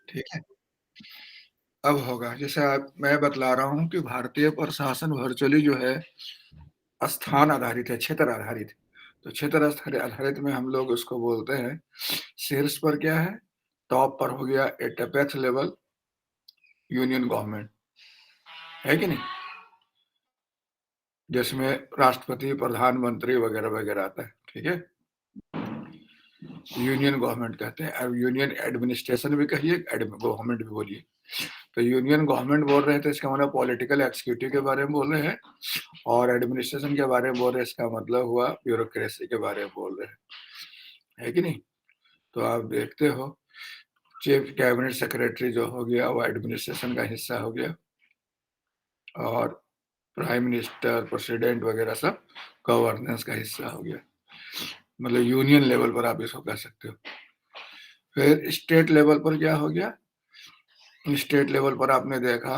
ठीक है? अब होगा जैसे मैं बतला रहा हूँ कि भारतीय प्रशासन वर्चुअली जो है स्थान आधारित है, क्षेत्र आधारित है। तो क्षेत्र आधारित में हम लोग उसको बोलते हैं, शीर्ष पर क्या है, टॉप पर हो गया at apex level union government, है कि नहीं? जिसमें राष्ट्रपति, प्रधानमंत्री वगैरह-वगैरह आता है, ठीक है? यूनियन गवर्नमेंट कहते हैं। अब यूनियन एडमिनिस्ट्रेशन भी कहिए, गवर्नमेंट भी बोलिए। तो यूनियन गवर्नमेंट बोल रहे हैं तो इसका मतलब पॉलिटिकल एक्जीक्यूटिव के बारे में बोल रहे हैं, और एडमिनिस्ट्रेशन के बारे में बोल रहे हैं, इसका मतलब हुआ ब्यूरोक्रेसी के बारे में बोल रहे हैं, है कि नहीं? तो आप देखते हो चीफ कैबिनेट सेक्रेटरी जो हो गया वो एडमिनिस्ट्रेशन का हिस्सा हो गया, और प्राइम मिनिस्टर, प्रेसिडेंट वगैरह सब गवर्नेंस का हिस्सा हो गया। मतलब यूनियन लेवल पर आप इसको कह सकते हो। फिर स्टेट लेवल पर क्या हो गया? स्टेट लेवल पर आपने देखा,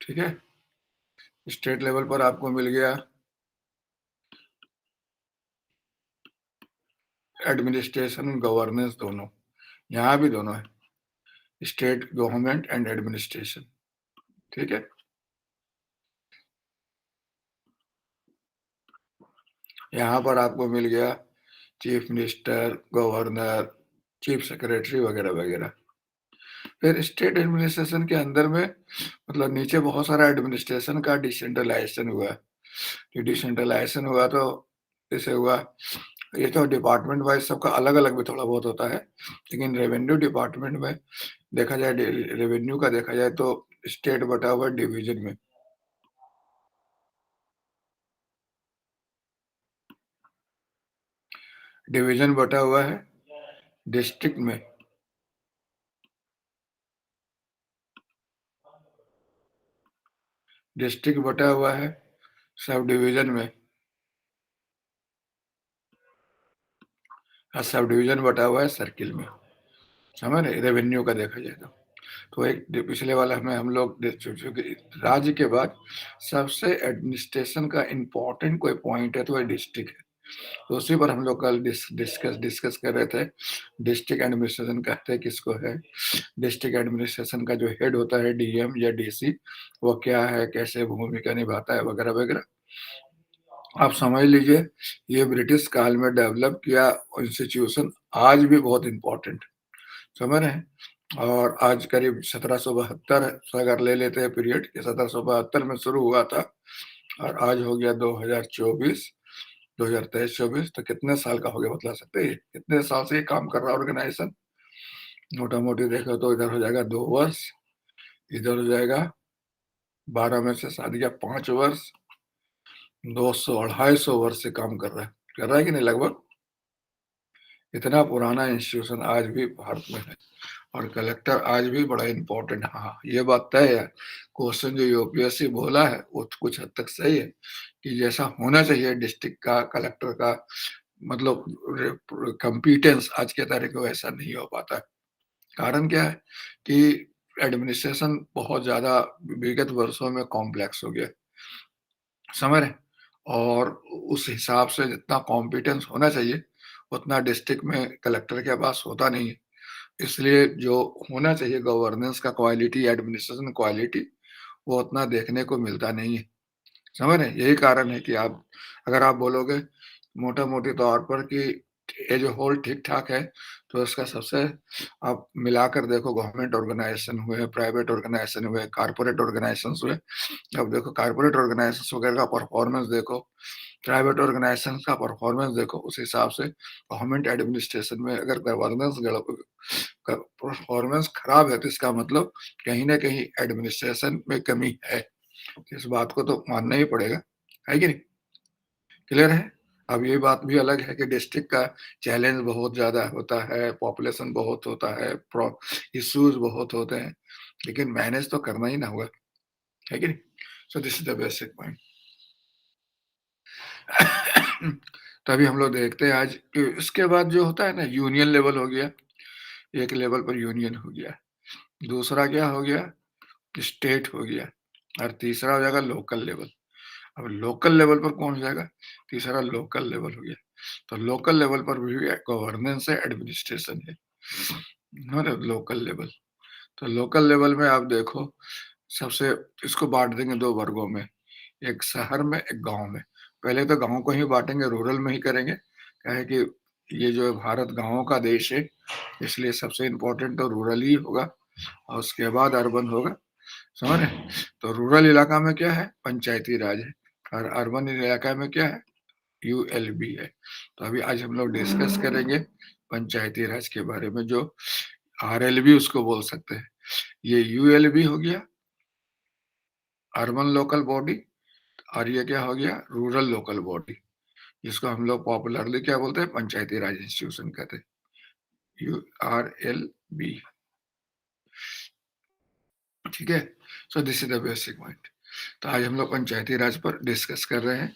ठीक है? स्टेट लेवल पर आपको मिल गया एडमिनिस्ट्रेशन, गवर्नेंस दोनों, यहाँ भी दोनों है, स्टेट गवर्नमेंट एंड एडमिनिस्ट्रेशन, ठीक है? यहाँ पर आपको मिल गया chief minister, governor, chief secretary वगैरह-वगैरह। फिर स्टेट एडमिनिस्ट्रेशन के अंदर में मतलब नीचे बहुत सारा एडमिनिस्ट्रेशन का डिसेंट्रलाइजेशन हुआ है। ये डिसेंट्रलाइजेशन हुआ तो जैसे हुआ, ये तो डिपार्टमेंट वाइज़ सबका अलग-अलग भी थोड़ा बहुत होता है, लेकिन रेवेन्यू डिपार्टमेंट में देखा जाए, रेवेन्यू का देखा जाए तो स्टेट बटा हुआ है डिवीज़न में। डिवीज़न बटा हुआ है डिस्ट्रिक्ट में। डिस्ट्रिक्ट बटा हुआ है सब डिवीज़न में, और सब डिवीज़न बटा हुआ है सर्किल में। समझ रहे? रेवेन्यू का देखा जाए तो। तो एक पिछले वाला में हम लोग चूँकि राज्य के बाद सबसे एडमिनिस्ट्रेशन का इम्पोर्टेंट कोई पॉइंट है तो वह डिस्ट्रिक्ट है। तो उसी पर हम लोग कल डिस्कस कर रहे थे। डिस्ट्रिक्ट एडमिनिस्ट्रेशन कहते हैं किसको है? डिस्ट्रिक्ट एडमिनिस्ट्रेशन का जो हेड होता है डीएम या डीसी, वो क्या है, कैसे भूमिका निभाता है वगैरह-वगैरह। आप समझ लीजिए ये ब्रिटिश काल में डेवलप किया इंस्टीट्यूशन आज भी बहुत इम्पोर्टेंट, समझ रहे हैं? और आज करीब 1772 से अगर ले लेते हैं पीरियड, ये 1772 में शुरू हुआ था और आज हो गया 2024, 2023-24, तो कितने साल का हो गया बता सकते हैं? कितने साल से ये काम कर रहा है ऑर्गेनाइजेशन? मोटा-मोटी देखो तो इधर हो जाएगा 2 वर्ष, इधर हो जाएगा 12 में से शादी का 5 वर्ष, 200 250 वर्ष से काम कर रहा है कि नहीं लगभग? इतना पुराना इंस्टीट्यूशन आज भी भारत में है, और कलेक्टर आज भी बड़ा इम्पोर्टेंट। हाँ, ये बात तय है, क्वेश्चन जो यूपीएससी बोला है वो तो कुछ हद तक सही है कि जैसा होना चाहिए डिस्ट्रिक्ट का कलेक्टर का मतलब कॉम्पिटेंस आज के तारीख में वैसा नहीं हो पाता है। कारण क्या है कि एडमिनिस्ट्रेशन बहुत ज़्यादा विगत वर्षों में कॉम्प्लेक्स हो गया, समझ रहे हैं? और उस हिसाब से जितना कॉम्पिटेंस होना चाहिए, उतना डिस्ट्रिक्ट में कलेक्टर के पास होता नहीं है। इसलिए जो होना चाहिए गवर्नेंस का क्वालिटी, एडमिनिस्ट्रेशन क्वालिटी, वो उतना देखने को मिलता नहीं है। समझ रहे हैं? यही कारण है कि आप अगर आप बोलोगे मोटा-मोटी तौर पर कि एज़ अ होल ठीक-ठाक है, तो इसका सबसे आप मिलाकर देखो, गवर्नमेंट ऑर्गनाइज़ेशन हुए, प्राइवेट ऑर्गनाइज़ेशन हुए, कॉर्पोरेट ऑर्गनाइज़ेशंस हुए। अब देखो कॉर्पोरेट ऑर्गनाइज़ेशंस वगैरह का परफॉर्मेंस देखो, प्राइवेट ऑर्गनाइज़ेशन का परफॉर्मेंस देखो, उस हिसाब से गवर्नमेंट एडमिनिस्ट्रेशन में अगर गवर्नेंस परफॉर्मेंस खराब है तो इसका मतलब कहीं न कहीं एडमिनिस्ट्रेशन में कमी है। इस बात को तो मानना ही पड़ेगा, है कि नहीं? क्लियर है? अब ये बात भी अलग है कि डिस्ट्रिक्ट का चैलेंज बहुत ज़्यादा होता है, पॉपुलेशन बहुत होता है, इश्यूज़ बहुत होते हैं, लेकिन मैनेज तो करना ही ना होगा, है कि नहीं? So this is the basic point. तभी हम लोग देखते हैं आज कि इसके बाद जो होता है ना, यूनियन लेवल हो गया, एक लेवल पर यूनियन हो गया, दूसरा क्या हो गया? स्टेट हो गया, और तीसरा हो जाएगा लोकल लेवल। अब लोकल लेवल पर कौन हो जाएगा? तीसरा लोकल लेवल हो गया। तो लोकल लेवल पर भी गवर्नेंस है, एडमिनिस्ट्रेशन है, लोकल लेवल। तो लोकल लेवल में आप देखो, सबसे इसको बांट देंगे दो वर्गों में, एक शहर में, एक गांव में। पहले तो गांव को ही बांटेंगे, रूरल में ही करेंगे, क्या है कि ये जो है भारत गांवों का देश है, इसलिए सबसे इम्पोर्टेंट तो रूरल ही होगा और उसके बाद अर्बन होगा, समझ रहे? तो रूरल इलाका में क्या है, पंचायती राज है, और अर्बन इलाका में क्या है, यूएलबी है। तो अभी आज हम लोग डिस्कस करेंगे पंचायती राज के बारे में, जो आरएलबी उसको बोल सकते हैं। ये यूएलबी हो गया, अर्बन लोकल बॉडी, और ये क्या हो गया, रूरल लोकल बॉडी, जिसको हम लोग पॉपुलरली क्या बोलते हैं, पंचायती राज इंस्टीट्यूशन कहते हैं, यूआरएलबी। ठीक है, so this is the basic point. तो आज हम लोग पंचायती राज पर डिस्कस कर रहे हैं।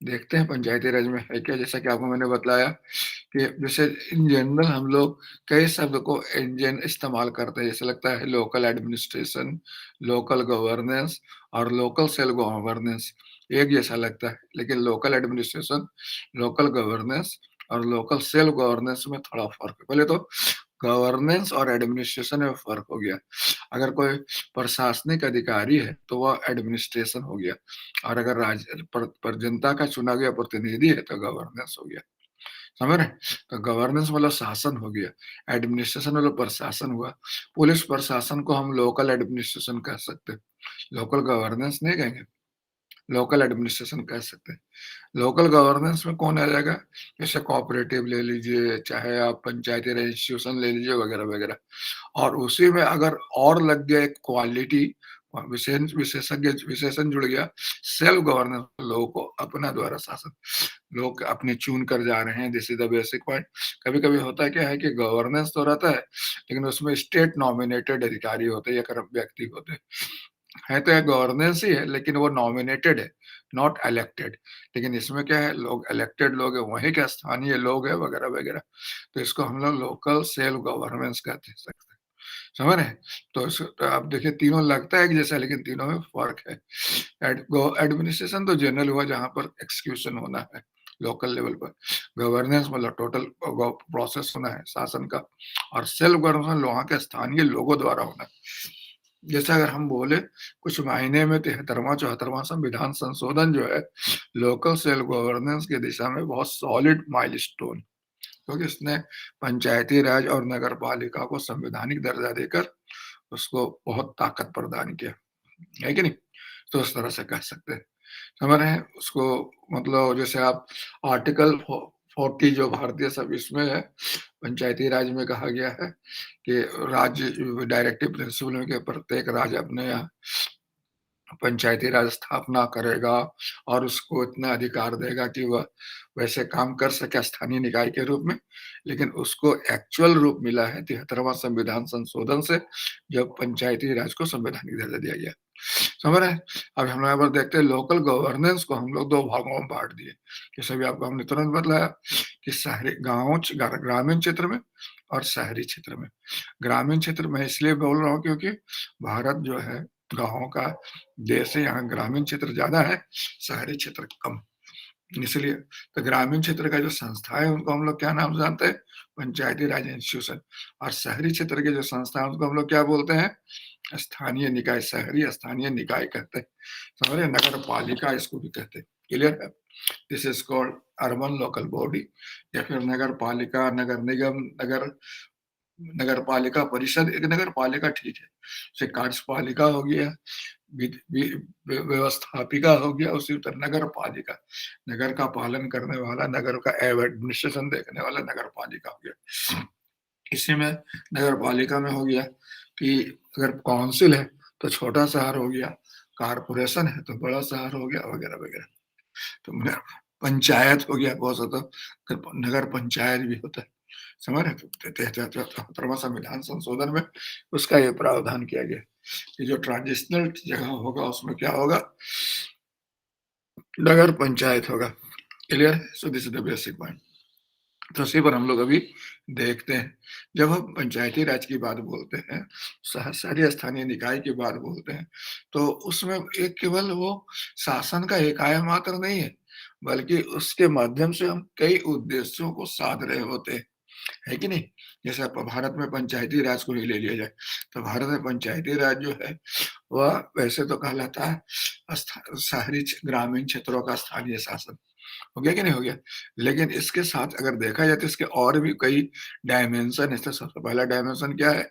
देखते हैं पंचायती राज में है क्या। जैसा कि आपको मैंने बताया कि जैसे इन जनरल हम लोग कई शब्द को इंजन इस्तेमाल करते हैं, जैसे लगता है लोकल एडमिनिस्ट्रेशन, लोकल गवर्नेंस और लोकल सेल गवर्नेंस एक जैसा लगता है, लेकिन लोकल एडमिनिस्ट्रेशन, लोकल गवर्नेंस और लोकल सेल गवर्नेंस में थोड़ा फर्क है। पहले तो गवर्नेंस और एडमिनिस्ट्रेशन में फर्क हो गया। अगर कोई प्रशासनिक अधिकारी है तो वह एडमिनिस्ट्रेशन हो गया, और अगर पर जनता का चुना गया प्रतिनिधि है तो गवर्नेंस हो गया, समझ रहे? तो गवर्नेंस मतलब शासन हो गया, एडमिनिस्ट्रेशन मतलब प्रशासन हुआ। पुलिस प्रशासन को हम लोकल एडमिनिस्ट्रेशन कह सकते हैं, लोकल गवर्नेंस नहीं कहेंगे, लोकल एडमिनिस्ट्रेशन कह सकते हैं। लोकल गवर्नेंस में कौन आ जाएगा, जैसे कोऑपरेटिव ले लीजिए, चाहे आप पंचायती राज इंस्टीट्यूशन ले लीजिए, वगैरह वगैरह। और उसी में अगर और लग गया एक क्वालिटी, विशेषण जुड़ गया, सेल्फ गवर्नेंस, लोगों को अपना द्वारा शासन, लोग अपने चुन कर जा रहे हैं, this is the basic point. कभी कभी होता क्या है कि गवर्नेंस तो रहता है, लेकिन उसमें स्टेट नॉमिनेटेड अधिकारी होते हैं या व्यक्ति होते हैं, है तो गवर्नेंस ही है, लेकिन वो नॉमिनेटेड है, नॉट इलेक्टेड। लेकिन इसमें क्या है, लोग इलेक्टेड लोग हैं, वहीं के स्थानीय लोग हैं, वगैरह वगैरह। तो इसको हम लोग लोकल सेल्फ गवर्नेंस कहते हैं, समझ रहे हैं? तो आप देखिए, तीनों लगता है कि जैसा, लेकिन तीनों में फर्क है। एडमिनिस्ट्रेशन तो जनरल हुआ जहां पर एक्सक्यूशन होना है लोकल लेवल पर, गवर्नेंस मतलब टोटल प्रोसेस होना है शासन का, और सेल्फ गवर्नेंस वहां के स्थानीय लोगों द्वारा होना है। जैसे अगर हम बोले कुछ महीने में 73वां 74वां संविधान संशोधन जो है, लोकल सेल्फ गवर्नेंस की दिशा में बहुत सॉलिड माइलस्टोन, क्योंकि इसने पंचायती राज और नगर पालिका को संवैधानिक दर्जा देकर उसको बहुत ताकत प्रदान किया, है कि नहीं? तो उस तरह से कह सकते हैं, समझ रहे हैं उसको। मतलब जैसे आप आर्टिकल 40 जो भारतीय सब इसमें है, पंचायती राज में कहा गया है कि राज्य डायरेक्टिव प्रिंसिपल में कि प्रत्येक राज्य अपने यहाँ पंचायती राज स्थापना करेगा और उसको इतना अधिकार देगा कि वह वैसे काम कर सके स्थानीय निकाय के रूप में। लेकिन उसको एक्चुअल रूप मिला है 73वां संविधान संशोधन से, जब पंचायती राज को संवैधानिक दर्जा दिया गया, समझ रहे हैं? अब हम यहाँ पर देखते हैं लोकल गवर्नेंस को हम लोग दो भागों में बांट दिए, जैसे भी आपको हमने तुरंत बताया कि शहरी गाँव, ग्रामीण क्षेत्र में और शहरी क्षेत्र में। ग्रामीण क्षेत्र में इसलिए बोल रहा हूँ क्योंकि भारत जो है गाँवों का देश है, यहाँ ग्रामीण क्षेत्र ज्यादा है, शहरी क्षेत्र कम, इसलिए। तो ग्रामीण क्षेत्र का जो संस्था है उनको हम लोग क्या नाम जानते हैं, पंचायती राज इंस्टीट्यूशन। और शहरी क्षेत्र के जो संस्था है उनको हम लोग क्या बोलते हैं, स्थानीय निकाय, शहरी स्थानीय निकाय कहते हैं, समझे? नगर पालिका इसको भी कहते हैं, क्लियर है? This is called urban local body, या फिर नगर पालिका, नगर निगम, नगर पालिका परिषद। एक नगर पालिका ठीक है, जैसे कार्यपालिका हो गया, व्यवस्थापिका हो गया, उसी तरह नगर पालिका, नगर का पालन करने वाला, नगर का एडमिनिस्ट्रेशन देखने वाला नगर पालिका हो गया। इसी में नगर पालिका में हो गया कि अगर काउंसिल है तो छोटा शहर हो गया, कारपोरेशन है तो बड़ा शहर हो गया, वगैरह वगैरह। तो पंचायत हो गया, बहुत सा तो नगर पंचायत भी होता है, समझ रहे? 73वां संविधान संशोधन में उसका ये प्रावधान किया गया कि जो ट्रांजिशनल जगह होगा उसमें क्या होगा, नगर पंचायत होगा, clear? So this is the basic point. तो इसी पर हम लोग अभी देखते हैं। जब हम पंचायती राज की बात बोलते हैं, शहरी स्थानीय निकाय की बात बोलते हैं, तो उसमें एक केवल वो शासन का इकाई मात्र नहीं है, बल्कि उसके माध्यम से हम कई उद्देश्यों को साध रहे होते हैं, है कि नहीं? जैसे भारत में पंचायती राज को ही ले लिया जाए, तो भारत में पंचायती राज जो है वह वैसे तो कहलाता है शहरी ग्रामीण क्षेत्रों का स्थानीय शासन। हो गया कि नहीं हो गया? लेकिन इसके साथ अगर देखा जाए तो इसके और भी कई डायमेंशन है। तो सबसे पहला डायमेंशन क्या है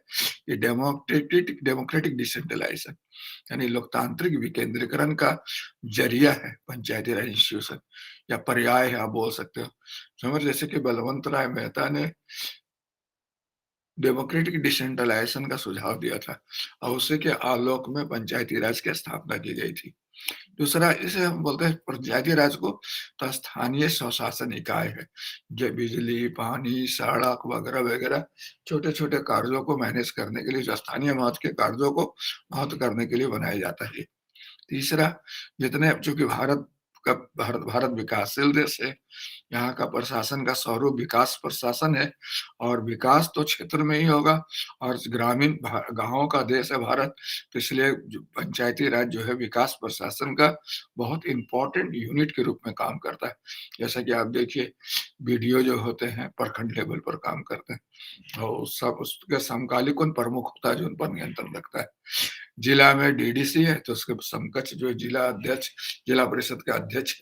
कि डेमोक्रेटिक डेमोक्रेटिक डिसेंट्रलाइजेशन, यानी लोकतांत्रिक विकेंद्रीकरण का जरिया है पंचायती राज इंस्टीट्यूशन, या पर्याय है आप बोल सकते हो। समझ, जैसे कि बलवंत राय मेहता ने डेमोक्रेटिक डिसेंट्रलाइजेशन का सुझाव दिया था और उसी के आलोक में पंचायती राज की स्थापना की गई थी। दूसरा, इसे हम बोलते हैं पंचायती राज को, तो स्थानीय स्वशासन इकाई है जो बिजली, पानी, सड़क वगैरह वगैरह छोटे-छोटे कार्यों को मैनेज करने के लिए, जो स्थानीय महत्व के कार्यों को महत्व करने के लिए बनाया जाता है। तीसरा, जितने चूँकि भारत विकासशील देश है, यहाँ का प्रशासन का स्वरूप विकास प्रशासन है और विकास तो क्षेत्र में ही होगा और ग्रामीण गाँवों का देश है भारत, तो इसलिए जो पंचायती राज जो है विकास प्रशासन का बहुत इम्पोर्टेंट यूनिट के रूप में काम करता है। जैसा कि आप देखिए बीडीओ जो होते हैं प्रखंड लेवल पर काम करते हैं और सब उसके समकालीन कौन प्रमुख होता है जो उन पर नियंत्रण रखता है। जिला में डीडीसी है तो उसके समकक्ष जो जिला अध्यक्ष, जिला परिषद के अध्यक्ष,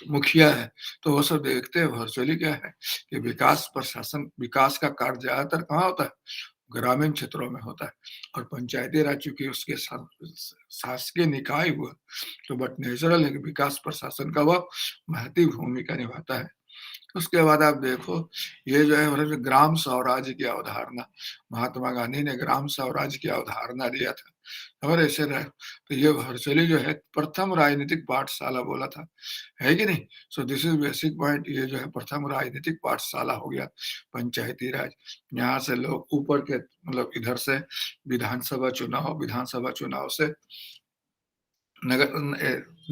मुखिया है, तो वो सब देखते हैं वर्चुअली क्या है कि विकास प्रशासन, विकास का कार्य ज्यादातर कहाँ होता है? ग्रामीण क्षेत्रों में होता है और पंचायती राज चूंकि उसके शासकीय निकाय हुआ, तो बट नेचुरल है कि विकास प्रशासन का वह महती भूमिका निभाता है। उसके बाद आप देखो ये जो है मतलब ग्राम स्वराज्य की अवधारणा, महात्मा गांधी ने ग्राम स्वराज्य की अवधारणा दिया था। और ऐसे रहे तो ये वर्चुअली जो है प्रथम राजनीतिक पाठशाला बोला था, है कि नहीं? So this is basic point, ये जो है प्रथम राजनीतिक पाठशाला हो गया पंचायती राज। यहाँ से लोग ऊपर के मतलब इधर से विधानसभा चुनाव से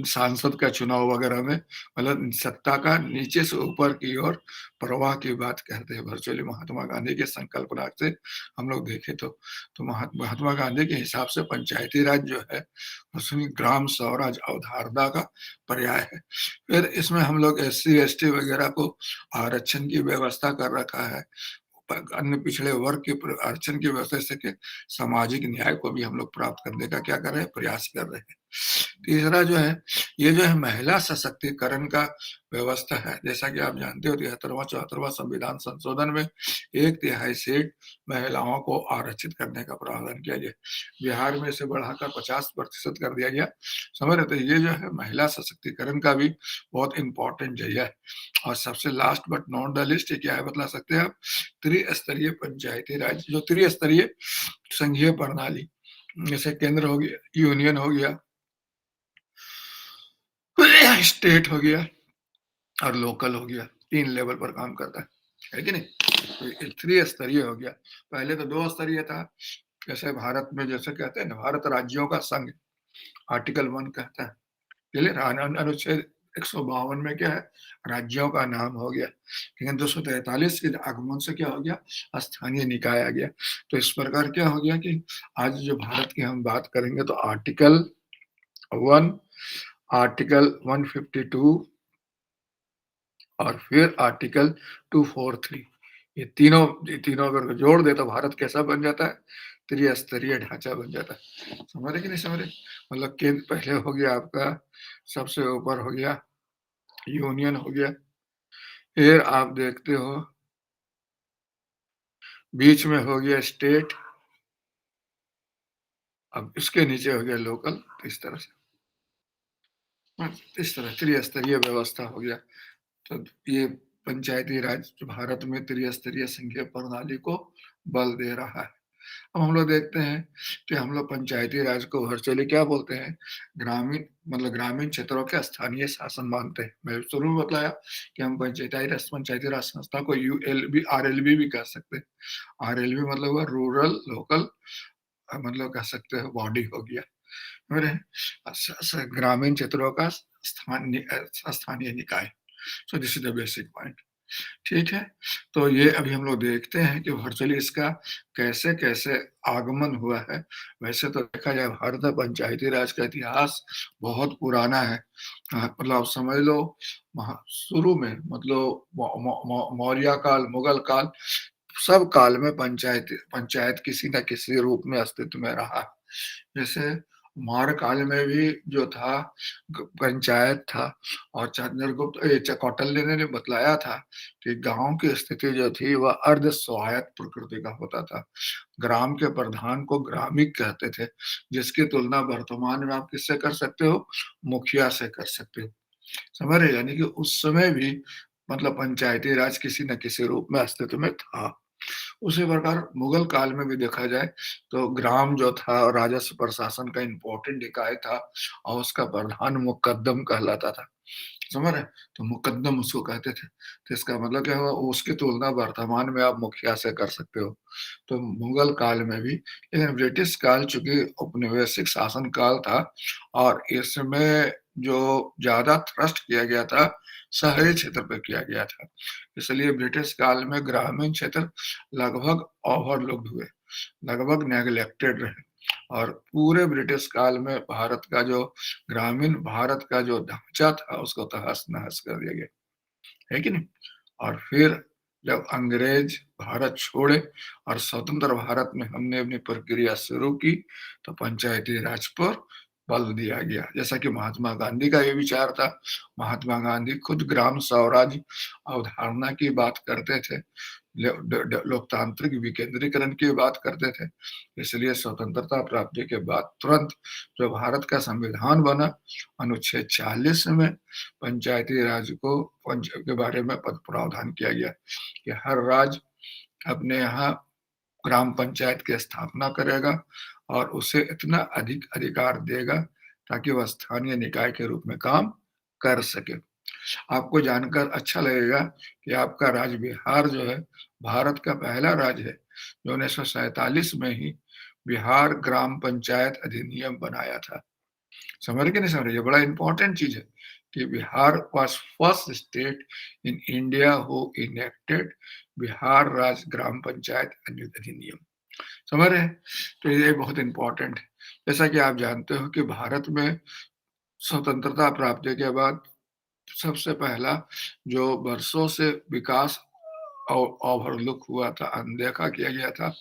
सांसद का चुनाव वगैरह में मतलब सत्ता का नीचे से ऊपर की ओर प्रवाह की बात कहते हैं वर्चुअली महात्मा गांधी की संकल्पना से हम लोग देखें तो महात्मा गांधी के हिसाब से पंचायती राज जो है उसमें ग्राम स्वराज अवधारणा का पर्याय है। फिर इसमें हम लोग SC ST वगैरह को आरक्षण की व्यवस्था कर रखा है, अन्य पिछड़े वर्ग के आरक्षण की व्यवस्था से के सामाजिक न्याय को भी हम लोग प्राप्त करने का क्या कर रहे हैं, प्रयास कर रहे हैं। तीसरा जो है ये जो है महिला सशक्तिकरण का व्यवस्था है। जैसा कि आप जानते हो 73वां 74वां संविधान संशोधन में 1/3 सीट महिलाओं को आरक्षित करने का प्रावधान किया गया। बिहार में इसे बढ़ाकर 50% कर दिया गया। समझ रहे? तो ये जो है महिला सशक्तिकरण का भी बहुत इंपॉर्टेंट जरिया है। और सबसे last but not the list क्या है बता सकते हैं आप? त्रिस्तरीय पंचायती राज, जो त्रिस्तरीय संघीय प्रणाली, जैसे केंद्र हो गया, यूनियन हो गया, स्टेट हो गया और लोकल हो गया, 3 लेवल पर काम करता है कि नहीं? तो त्रिस्तरीय हो गया। पहले तो 2 स्तरीय था, जैसे भारत में जैसे कहते हैं ना भारत राज्यों का संघ, आर्टिकल 1 कहता है। क्लियर? अनुच्छेद 152 में क्या है? राज्यों का नाम हो गया। लेकिन 243 के आगमन से क्या हो गया? स्थानीय निकाय आ गया। तो इस प्रकार क्या हो गया कि आज जो भारत की हम बात करेंगे तो आर्टिकल 1, आर्टिकल 152 और फिर आर्टिकल 243, ये तीनों अगर जोड़ दे तो भारत कैसा बन जाता है? त्रिस्तरीय ढांचा बन जाता है। समझ रहे कि नहीं समझ रहे? मतलब केंद्र पहले हो गया आपका, सबसे ऊपर हो गया यूनियन हो गया, फिर आप देखते हो बीच में हो गया स्टेट, अब इसके नीचे हो गया लोकल। इस तरह से इस तरह त्रिस्तरीय व्यवस्था हो गया। तो ये पंचायती राज जो भारत में त्रिस्तरीय संघीय प्रणाली को बल दे रहा है। अब हम लोग देखते हैं कि हम लोग पंचायती राज को वर्चुअली क्या बोलते हैं? ग्रामीण मतलब ग्रामीण क्षेत्रों के स्थानीय शासन मानते हैं। मैं शुरू में बताया कि हम पंचायती राज संस्था को RLB भी कह सकते हैं। RLB मतलब हुआ रूरल लोकल, मतलब कह सकते हो बॉडी हो गया। समझ रहे हैं? ग्रामीण क्षेत्रों का स्थानीय निकाय। So this is the basic point. ठीक है? तो ये अभी हम लोग देखते हैं कि वर्चुअली इसका कैसे-कैसे आगमन हुआ है। वैसे तो देखा जाए भारत में पंचायती राज का इतिहास बहुत पुराना है। मतलब आप समझ लो शुरू में मतलब मौर्य काल, मुगल काल सब काल में पंचायत किसी न किसी रूप में अस्तित्व में रहा। जैसे मौर्य काल में भी जो था पंचायत था और कौटिल्य ने बतलाया था कि गांव की स्थिति जो थी वह अर्ध स्वायत्त प्रकृति का होता था। ग्राम के प्रधान को ग्रामिक कहते थे, जिसकी तुलना वर्तमान में आप किससे कर सकते हो? मुखिया से कर सकते हो। समझ रहे? यानी कि उस समय भी मतलब पंचायती राज किसी न किसी रूप में अस्तित्व में था। उसी प्रकार मुगल काल में भी देखा जाए तो ग्राम जो था राजस्व प्रशासन का इम्पोर्टेंट इकाई था और उसका प्रधान मुकद्दम कहलाता था। समझ रहे? तो मुकद्दम उसको कहते थे। तो इसका मतलब क्या हुआ उसकी तुलना वर्तमान में आप मुखिया से कर सकते हो। तो मुगल काल में भी लेकिन ब्रिटिश काल चूँकि औपनिवेशिक शासन काल था और इसमें जो ज़्यादा थ्रस्ट किया गया था, शहरी क्षेत्र पे किया गया था। इसलिए ब्रिटिश काल में ग्रामीण क्षेत्र लगभग ओवरलुक्ड हुए, लगभग नेग्लेक्टेड रहे और पूरे ब्रिटिश काल में भारत का जो ग्रामीण भारत का जो ढांचा था उसको तहस-नहस कर दिया गया, है कि नहीं? और फिर जब अंग्रेज भारत छोड़े और स्वतंत्र भारत में हमने अपनी प्रक्रिया शुरू की, तो पंचायती राज पर बल दिया गया। जैसा कि महात्मा गांधी का ये विचार था, महात्मा गांधी खुद ग्राम स्वराज अवधारणा की बात करते थे। लोकतांत्रिक विकेंद्रीकरण की बात करते थे। इसलिए स्वतंत्रता प्राप्ति के बाद तुरंत जो भारत का संविधान बना, अनुच्छेद 40 में पंचायती राज को पंच के बारे में पद प्रावधान किया गया कि हर राज्य अपने यहाँ ग्राम पंचायत की स्थापना करेगा और उसे इतना अधिक अधिकार देगा ताकि वह स्थानीय निकाय के रूप में काम कर सके। आपको जानकर अच्छा लगेगा कि आपका राज्य बिहार जो है, भारत का पहला राज्य है, जो 1947 में ही बिहार ग्राम पंचायत अधिनियम बनाया था। समझ रहे कि नहीं समझ रहे? ये बड़ा इम्पोर्टेंट चीज़ है कि Bihar was first state in India who enacted Bihar राज्य ग्राम पंचायत अधिनियम। समझ रहे हैं? तो ये बहुत इम्पोर्टेंट है। जैसा कि आप जानते हो कि भारत में स्वतंत्रता प्राप्ति के बाद सबसे पहला जो वर्षों से विकास ओवरलुक हुआ था, अनदेखा किया गया था,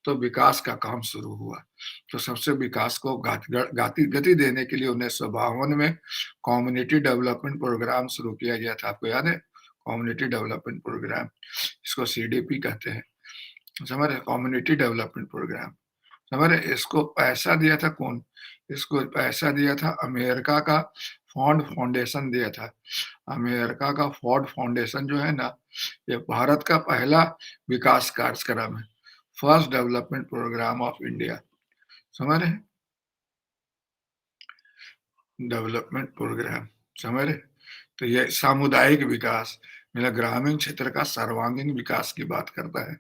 तो विकास का काम शुरू हुआ। तो सबसे विकास को गति देने के लिए 1952 में कम्युनिटी डेवलपमेंट प्रोग्राम शुरू किया गया था। आपको याद है? कम्युनिटी डेवलपमेंट प्रोग्राम, इसको सीडीपी कहते हैं। समझ रहे? Community development program. समझ रहे? इसको पैसा दिया था कौन? इसको पैसा दिया था अमेरिका का फोर्ड फाउंडेशन दिया था। अमेरिका का फोर्ड फाउंडेशन जो है ना, ये भारत का पहला विकास कार्यक्रम है। First development program of India. समझ रहे हैं? डेवलपमेंट प्रोग्राम, समझ रहे? तो ये सामुदायिक विकास मतलब ग्रामीण क्षेत्र का सर्वांगीण विकास की बात करता है।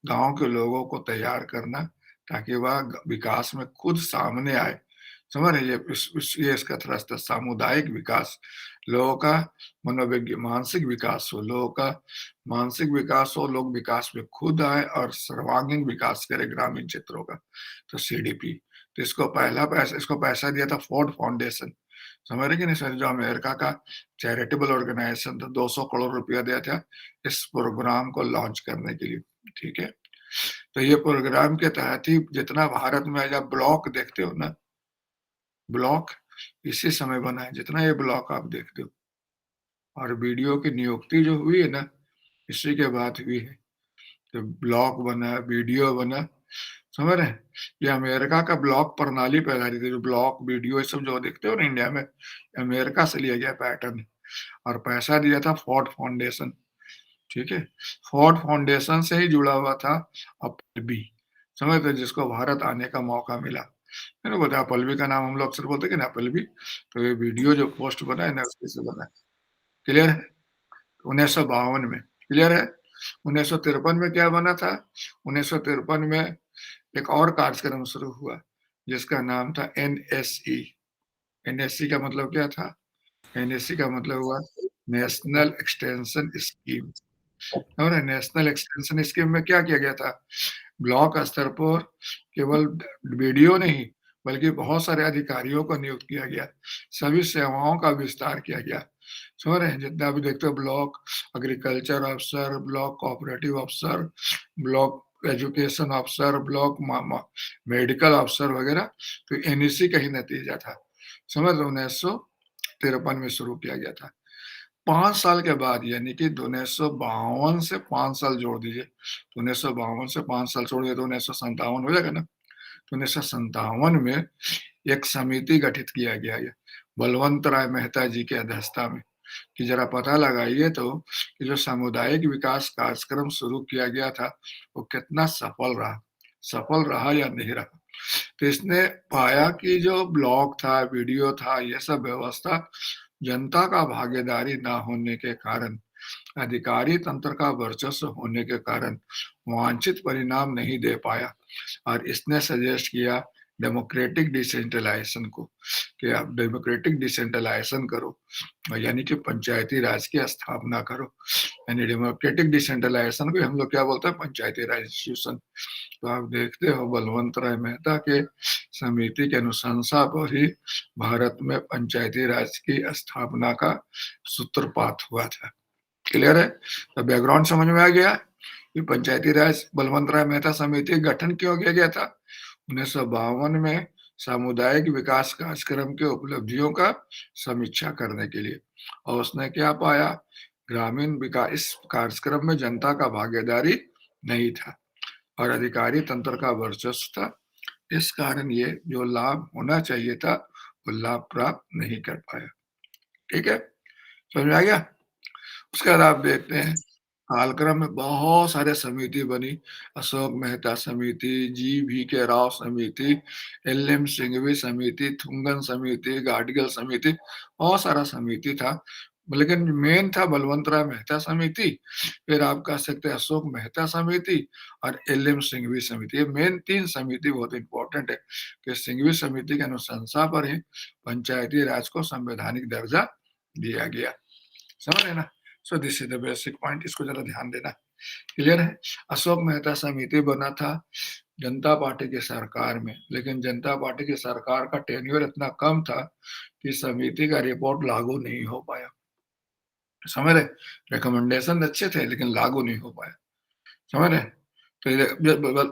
गाँव के लोगों को तैयार करना ताकि वह विकास में खुद सामने आए। समझ रहे? ये इसका थ्रस्ट है सामुदायिक विकास। लोगों का मानसिक विकास हो, लोगों का मानसिक विकास हो, लोग विकास में खुद आए और सर्वांगीण विकास करें ग्रामीण क्षेत्रों का। तो सीडीपी, तो इसको पैसा दिया था फोर्ड फाउंडेशन। समझ रहे कि नहीं सर? जो अमेरिका का चैरिटेबल ऑर्गेनाइजेशन था, 200 करोड़ रुपया दिया था इस प्रोग्राम को लॉन्च करने के लिए, ठीक है? तो ये प्रोग्राम के तहत ही जितना भारत में आज आप ब्लॉक देखते हो ना, ब्लॉक इसी समय बना है, जितना ये ब्लॉक आप देखते हो और बीडीओ की नियुक्ति जो हुई है ना, इसी के बाद हुई है। तो ब्लॉक बना, बीडीओ बना, समझ रहे हैं? ये अमेरिका का ब्लॉक प्रणाली पैदा की थी, जो ब्लॉक, बीडीओ ये सब जो देखते हो ना इंडिया में, अमेरिका से लिया गया पैटर्न है और पैसा दिया था फोर्ड फाउंडेशन, ठीक है? फोर्ड फाउंडेशन से ही जुड़ा हुआ था अप्पलबी, समझ रहे? जिसको भारत आने का मौका मिला। मैंने बताया अप्पलबी का नाम हम लोग अक्सर बोलते हैं कि ना अप्पलबी, तो ये वीडियो जो पोस्ट बना है ना उसी से बना है। क्लियर है? 1952 में, क्लियर है? 1953 में क्या बना था? 1953 में एक और कार्यक्रम शुरू हुआ, जिसका नाम था एनएसई। एनएसई का मतलब क्या था? एनएसई का मतलब हुआ नेशनल एक्सटेंशन स्कीम। और नेशनल एक्सटेंशन स्कीम में क्या किया गया था? ब्लॉक स्तर पर केवल बीडीओ नहीं, बल्कि बहुत सारे अधिकारियों को नियुक्त किया गया। सभी सेवाओं का विस्तार किया गया। समझ रहे हैं? जितना भी देखते हो ब्लॉक एग्रीकल्चर अफसर, ब्लॉक कोऑपरेटिव अफसर, ब्लॉक एजुकेशन अफसर, ब्लॉक मेडिकल अफसर वगैरह, तो एनईसी का ही नतीजा था। समझ रहे? 1953 में शुरू किया गया था। 5 साल के बाद यानी कि 1952 से 5 साल जोड़ दीजिए, तो 1952 से 5 साल छोड़िए तो 1957 हो जाएगा ना। तो 1957 में एक समिति गठित किया गया है बलवंत राय मेहता जी की अध्यक्षता में, कि जरा पता लगाइए तो कि जो सामुदायिक विकास कार्यक्रम शुरू किया गया था वो कितना सफल रहा या नहीं रहा। तो इसने पाया कि जो ब्लॉक था, वीडियो था, ये सब व्यवस्था जनता का भागीदारी ना होने के कारण, अधिकारी तंत्र का वर्चस्व होने के कारण वांछित परिणाम नहीं दे पाया। और इसने सजेस्ट किया डेमोक्रेटिक डिसेंट्रलाइजेशन को, कि आप डेमोक्रेटिक डिसेंट्रलाइजेशन करो, यानी कि पंचायती राज की स्थापना करो। यानी डेमोक्रेटिक डिसेंट्रलाइजेशन को हम लोग क्या बोलते हैं? पंचायती राज इंस्टीट्यूशन। तो आप देखते हो बलवंत राय मेहता के समिति के अनुशंसा पर ही भारत में पंचायती राज की स्थापना का सूत्रपात हुआ था। क्लियर है? तो बैकग्राउंड समझ में आ गया कि पंचायती राज बलवंत राय मेहता समिति गठन क्यों किया गया था? 1952 में सामुदायिक विकास कार्यक्रम के उपलब्धियों का समीक्षा करने के लिए। और उसने क्या पाया? ग्रामीण विकास, इस कार्यक्रम में जनता का भागीदारी नहीं था और अधिकारी तंत्र का वर्चस्व था। इस कारण ये जो लाभ होना चाहिए था वो लाभ प्राप्त नहीं कर पाया। ठीक है, समझ में आ गया? उसके बाद आप देखते हैं कालक्रम में बहुत सारे समिति बनी। अशोक मेहता समिति, जी वी के राव समिति, एल एम सिंघवी समिति, थुंगन समिति, गाडगिल समिति, बहुत सारा समिति था। लेकिन मेन था बलवंत राय मेहता समिति, फिर आप कह सकते हैं अशोक मेहता समिति और एल एम सिंघवी समिति। ये मेन 3 समिति बहुत इंपॉर्टेंट है कि सिंघवी समिति के अनुशंसा पर ही पंचायती राज को संवैधानिक दर्जा दिया गया। समझ रहे ना? So this is the basic point, इसको जरा ध्यान देना। क्लियर है? अशोक मेहता समिति बना था जनता पार्टी की सरकार में, लेकिन जनता पार्टी की सरकार का टेन्योर इतना कम था कि समिति का रिपोर्ट लागू नहीं हो पाया। समझ रहे? रिकमेंडेशन अच्छे थे लेकिन लागू नहीं हो पाया। समझ रहे? तो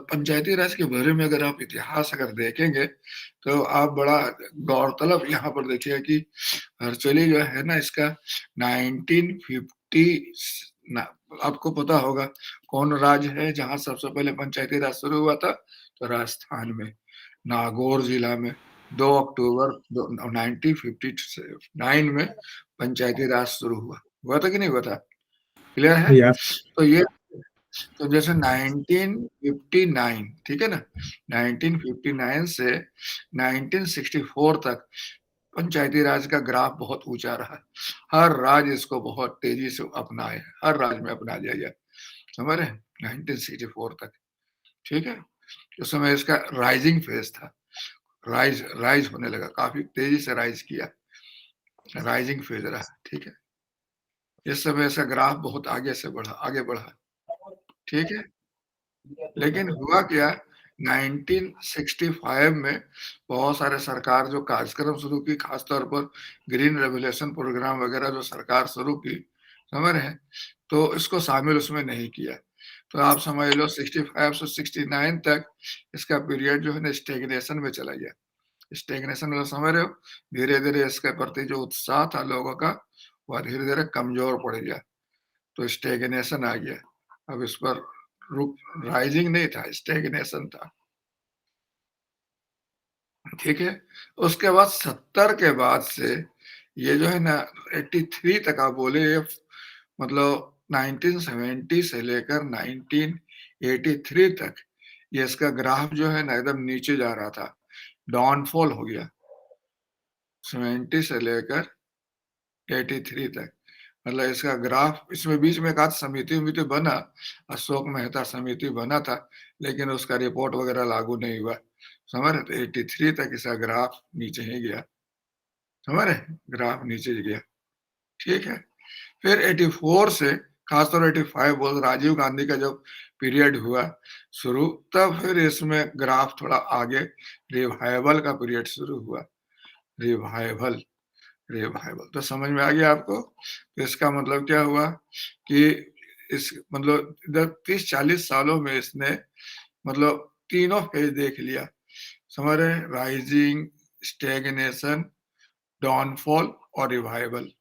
पंचायती राज के बारे में अगर आप इतिहास अगर देखेंगे तो आप बड़ा गौरतलब यहाँ पर देखिएगा कि एक्चुअली जो है ना इसका 1950 आपको पता होगा कौन राज्य है जहां सबसे पहले पंचायती राज शुरू हुआ था? तो राजस्थान में नागौर जिला में 2 अक्टूबर 1959 में पंचायती राज शुरू हुआ था कि नहीं हुआ था? क्लियर है? या तो ये तो जैसे 1959, ठीक है ना, 1959 से 1964 तक पंचायती राज का ग्राफ बहुत ऊंचा रहा। हर राज्य इसको बहुत तेजी से अपनाए, हर राज्य में अपना लिया गया। समझ रहे? 1964 तक, ठीक है। उस समय इसका राइजिंग फेज था, राइज राइज होने लगा, काफी तेजी से राइज किया, राइजिंग फेज रहा। ठीक है, इस समय इसका ग्राफ बहुत आगे बढ़ा। ठीक है, लेकिन हुआ क्या, 1965 में बहुत सारे सरकार जो कार्यक्रम शुरू की, खासतौर पर ग्रीन रेवोल्यूशन प्रोग्राम वगैरह जो सरकार शुरू की, समझ रहे हैं, तो इसको शामिल उसमें नहीं किया। तो आप समझ लो 65 से 69 तक इसका पीरियड जो है ना स्टेगनेशन में चला गया। स्टेगनेशन मतलब समझ रहे हो, धीरे धीरे इसके प्रति जो उत्साह था लोगों का वह धीरे धीरे कमजोर पड़ गया, तो स्टेगनेशन आ गया। अब इस पर रुक राइजिंग नहीं था, स्टेगनेशन था। ठीक है, उसके बाद 70 के बाद से ये जो है ना 83 तक आप बोले, मतलब 1970 से लेकर 1983 तक ये इसका ग्राफ जो है ना एकदम नीचे जा रहा था, डाउनफॉल हो गया 70 से लेकर 83 तक। मतलब इसका ग्राफ, इसमें बीच में एक आध समिति उमिति बना, अशोक मेहता समिति बना था, लेकिन उसका रिपोर्ट वगैरह लागू नहीं हुआ। समझ रहे? तो 83 तक इसका ग्राफ नीचे ही गया। समझ रहे? ग्राफ नीचे ही गया। ठीक है, फिर 84 से खासतौर 85 बोल राजीव गांधी का जब पीरियड हुआ शुरू, तब फिर इसमें ग्राफ थोड़ा आगे रिवाइवल का पीरियड शुरू हुआ। रिवाइवल, रिवाइवल तो समझ में आ गया आपको? तो इसका मतलब क्या हुआ कि इस मतलब इधर 30-40 सालों में इसने मतलब तीनों फेज देख लिया, समझ रहे हैं? राइजिंग, स्टेगनेशन, डाउनफॉल और रिवाइवल।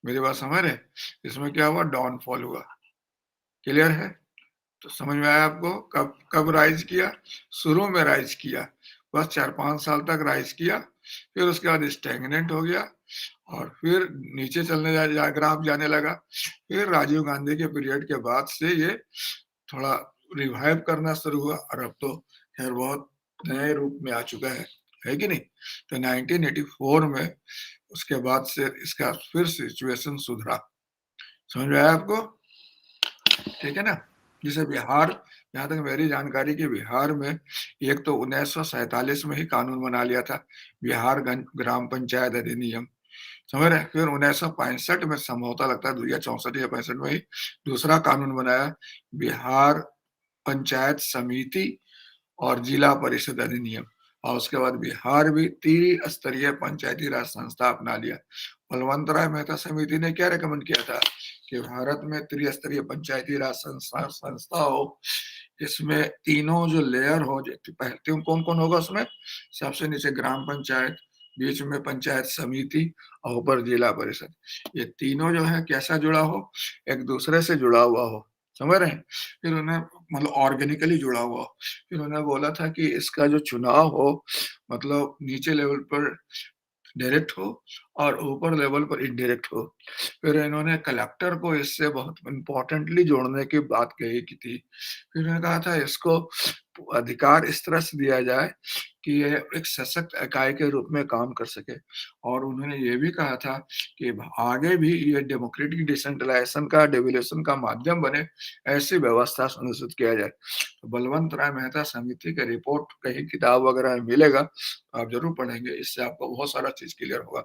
मेरी बात समझ रहे? इसमें क्या हुआ? डाउनफॉल हुआ। क्लियर है? तो समझ में आया आपको? कब कब राइज किया? शुरू में राइज किया, बस 4-5 साल तक राइज किया, फिर उसके बाद स्टैग्नेंट हो गया और फिर नीचे चलने ग्राफ जाने लगा। फिर राजीव गांधी के पीरियड के बाद से ये थोड़ा रिवाइव करना शुरू हुआ और अब तो खैर बहुत नए रूप में आ चुका है कि नहीं? तो 1984 में उसके बाद से इसका फिर सिचुएशन सुधरा। समझ में आया आपको? ठीक है ना? जैसे बिहार, जहां तक मेरी जानकारी की बिहार में एक तो 1947 में ही कानून बना लिया था, बिहार ग्राम पंचायत अधिनियम, समझ रहे? फिर 1965 में संभवतः लगता है या 64 या 65 में ही दूसरा कानून बनाया, बिहार पंचायत समिति और जिला परिषद अधिनियम। और उसके बाद बिहार भी त्रिस्तरीय पंचायती राज संस्था अपना लिया। बलवंत राय मेहता समिति ने क्या रेकमेंड किया था कि भारत में त्रिस्तरीय पंचायती राज संस्था हो, इसमें तीनों जो लेयर हो, पहले कौन कौन होगा उसमें? सबसे नीचे ग्राम पंचायत, बीच में पंचायत समिति और ऊपर जिला परिषद। ये तीनों जो है कैसा जुड़ा हो? एक दूसरे से जुड़ा हुआ हो, समझ रहे हैं? फिर उन्हें मतलब ऑर्गेनिकली जुड़ा हुआ हो। फिर उन्हें बोला था कि इसका जो चुनाव हो मतलब नीचे लेवल पर डायरेक्ट हो और ऊपर लेवल पर इनडायरेक्ट हो। फिर इन्होंने कलेक्टर को इससे बहुत इम्पोर्टेंटली जोड़ने की बात कही की थी। फिर उन्होंने कहा था इसको अधिकार इस तरह से दिया जाए कि ये एक सशक्त इकाई के रूप में काम कर सके। और उन्होंने ये भी कहा था कि आगे भी ये डेमोक्रेटिक डिसेंट्रलाइजेशन का, डेवोल्यूशन का माध्यम बने, ऐसी व्यवस्था सुनिश्चित किया जाए। तो बलवंत राय मेहता समिति का रिपोर्ट कहीं किताब वगैरह में मिलेगा, तो आप जरूर पढ़ेंगे, इससे आपको बहुत सारा चीज क्लियर होगा।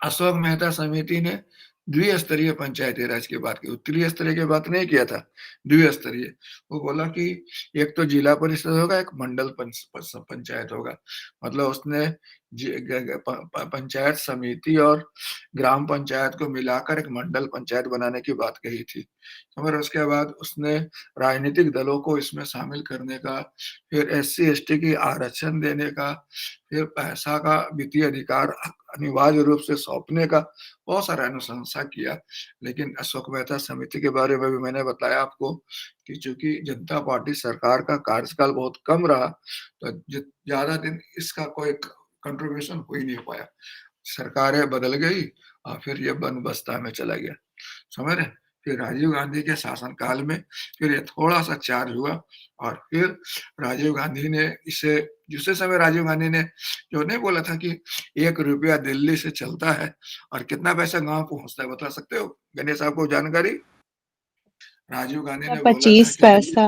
अशोक मेहता समिति ने द्विस्तरीय पंचायती राज की बात की, त्रिस्तरीय की बात नहीं किया था, द्विस्तरीय। वो बोला कि एक तो जिला परिषद होगा, एक मंडल पंचायत होगा। मतलब उसने पंचायत समिति और ग्राम पंचायत को मिलाकर एक मंडल पंचायत बनाने की बात कही थी। मगर उसके बाद उसने राजनीतिक दलों को इसमें शामिल करने का, फिर SC ST की आरक्षण देने का, फिर पैसा का वित्तीय अधिकार अनिवार्य रूप से सौंपने का बहुत सारा अनुशंसा किया। लेकिन अशोक मेहता समिति के बारे में भी मैंने बताया आपको कि चूंकि जनता पार्टी सरकार का कार्यकाल बहुत कम रहा, तो ज्यादा दिन इसका कोई कंट्रीब्यूशन हो ही नहीं पाया। सरकारें बदल गई और फिर ये बंद बस्ता में चला गया, समझ रहे? फिर राजीव गांधी के शासनकाल में फिर ये थोड़ा सा चार्ज हुआ और फिर राजीव गांधी ने इसे, दूसरे समय राजीव गांधी ने जो नहीं बोला था कि 1 रुपया दिल्ली से चलता है और कितना पैसा गांव पहुंचता है, बता सकते हो गणेश आपको जानकारी? राजीव गांधी ने बोला था 25 कि पैसा।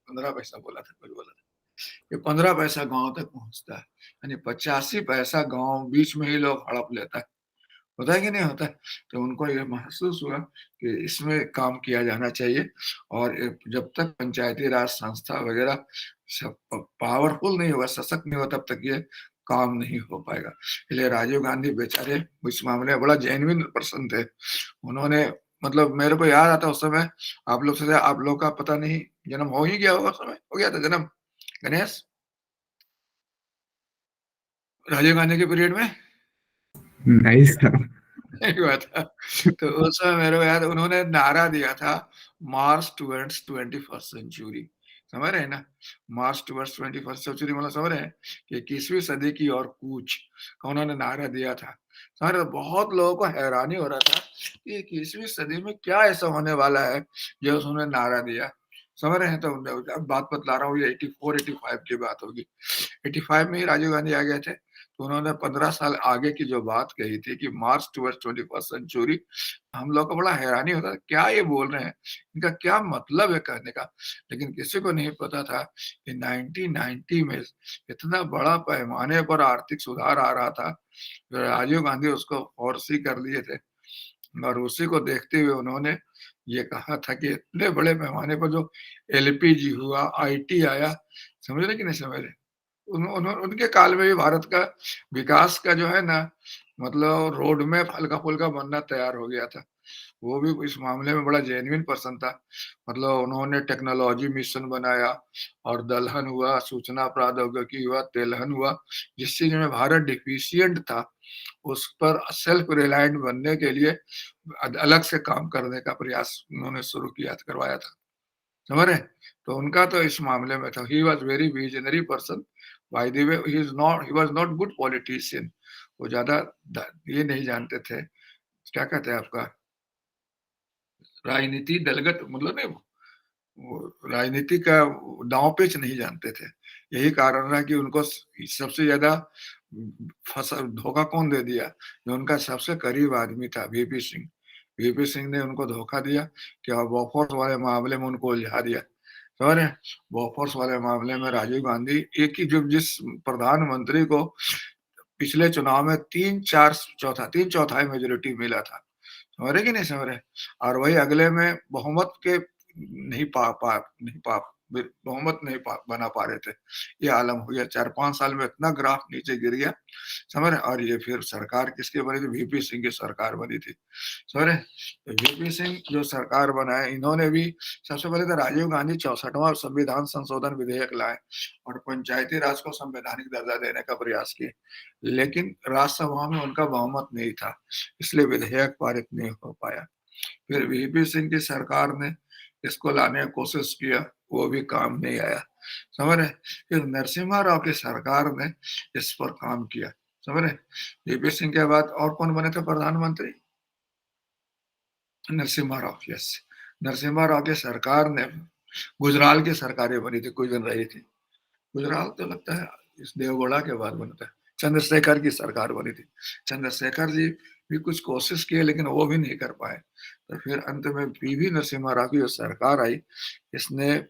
15 पैसा बोला था, कुछ बोला था कि 15 पैसा गांव तक पहुंचता है, यानी 85 पैसा गांव बीच में ही लोग हड़प लेता है। होता है कि नहीं होता है? तो उनको ये महसूस हुआ कि इसमें काम किया जाना चाहिए और जब तक पंचायती राज संस्था वगैरह सब पावरफुल नहीं होगा, सशक्त नहीं होगा, तब तक ये काम नहीं हो पाएगा। इसलिए राजीव गांधी बेचारे इस मामले में बड़ा जेन्युइन पर्सन थे। उन्होंने मतलब मेरे को याद आता उस समय, आप लोग का पता नहीं जन्म हो ही गया होगा, उस समय हो गया था जन्म गणेश राजीव गांधी के पीरियड में? नहीं सर। नहीं हुआ था। तो उस समय मेरे को याद, उन्होंने नारा दिया था मार्च टुवर्ड्स 21st सेंचुरी, समझ रहे हैं ना? मार्च टुवर्ड्स 21st सेंचुरी मतलब समझ रहे हैं कि 21वीं सदी की और कूच का उन्होंने नारा दिया था। समझ रहे? बहुत लोगों को हैरानी हो रहा था कि 21वीं सदी में क्या ऐसा होने वाला है जो उन्होंने नारा दिया, समझ रहे हैं? तो अब बात बतला रहा हूँ, ये 84-85 की बात होगी। 85 में ही राजीव गांधी आ गए थे, तो उन्होंने 15 साल आगे की जो बात कही थी कि मार्च टुवर्ड्स 21st सेंचुरी, हम लोग को बड़ा हैरानी होता था क्या ये बोल रहे हैं, इनका क्या मतलब है कहने का। लेकिन किसी को नहीं पता था कि 1990 में इतना बड़ा पैमाने पर आर्थिक सुधार आ रहा था, राजीव गांधी उसको फोर्स ही कर लिए थे। और उसी को देखते हुए उन्होंने ये कहा था कि इतने बड़े पैमाने पर जो एलपीजी हुआ, आईटी आया, समझ रहे कि नहीं समझ रहे? उनके काल में भी भारत का विकास का जो है ना मतलब रोड मैप हल्का-फुल्का बनना तैयार हो गया था। वो भी इस मामले में बड़ा जेन्युइन पर्सन था। मतलब उन्होंने टेक्नोलॉजी मिशन बनाया और दलहन हुआ, सूचना प्रौद्योगिकी हुआ, तेलहन हुआ। जिस चीज़ में भारत डेफिशिएंट था, उस पर सेल्फ रिलायंट बनने के लिए अलग से काम करने का प्रयास उन्होंने शुरू किया था, करवाया था। समझ रहे हैं? तो उनका तो इस मामले में था, he was very visionary person. By the way he was not good politician. वो ज़्यादा ये नहीं जानते थे, क्या कहते हैं आपका राजनीति दलगत मतलब नहीं वो राजनीति का दांव-पेच नहीं जानते थे। यही कारण रहा कि उनको सबसे ज़्यादा फँसा धोखा कौन दे दिया? जो उनका सबसे करीब आदमी था वीपी सिंह। वीपी सिंह ने उनको धोखा दिया कि बॉफोर्स वाले मामले में उनको उलझा दिया। समझ रहे हैं? बॉफोर्स वाले मामले में राजीव गांधी एक ही जो जिस प्रधानमंत्री को पिछले चुनाव में 3 चौथाई मेजॉरिटी मिला था। समझ रहे कि नहीं समझ रहे? और वही अगले में बहुमत के नहीं पा पा नहीं पा बहुमत नहीं बना पा रहे थे। ये आलम हो गया 4-5 साल में इतना ग्राफ नीचे गिर गया, समझ रहे? और ये फिर सरकार किसकी बनी थी? वीपी सिंह की सरकार बनी थी। समझ रहे? तो वीपी सिंह जो सरकार बनाए इन्होंने भी सबसे पहले तो राजीव गांधी 64वां संविधान संशोधन विधेयक लाए और पंचायती राज को संवैधानिक दर्जा देने का प्रयास किए। लेकिन राज्यसभा में उनका बहुमत नहीं था, इसलिए विधेयक पारित नहीं हो पाया। फिर वीपी सिंह की सरकार ने इसको लाने की कोशिश किया, वो भी काम नहीं आया, समझ रहे? फिर नरसिम्हा राव की सरकार ने इस पर काम किया, समझ रहे? वीपी सिंह के बाद और कौन बने थे प्रधानमंत्री? नरसिम्हा राव, यस। नरसिम्हा राव की सरकार ने गुजराल की सरकारें बनी थी, कुछ दिन रही थी। गुजराल तो लगता है इस देवगौड़ा के बाद बना था। चंद्रशेखर की सरकार बनी थी। चंद्रशेखर जी भी कुछ कोशिश किए लेकिन वो भी नहीं कर पाए। तो फिर अंत में पीवी नरसिम्हा राव की जो सरकार आई, इसने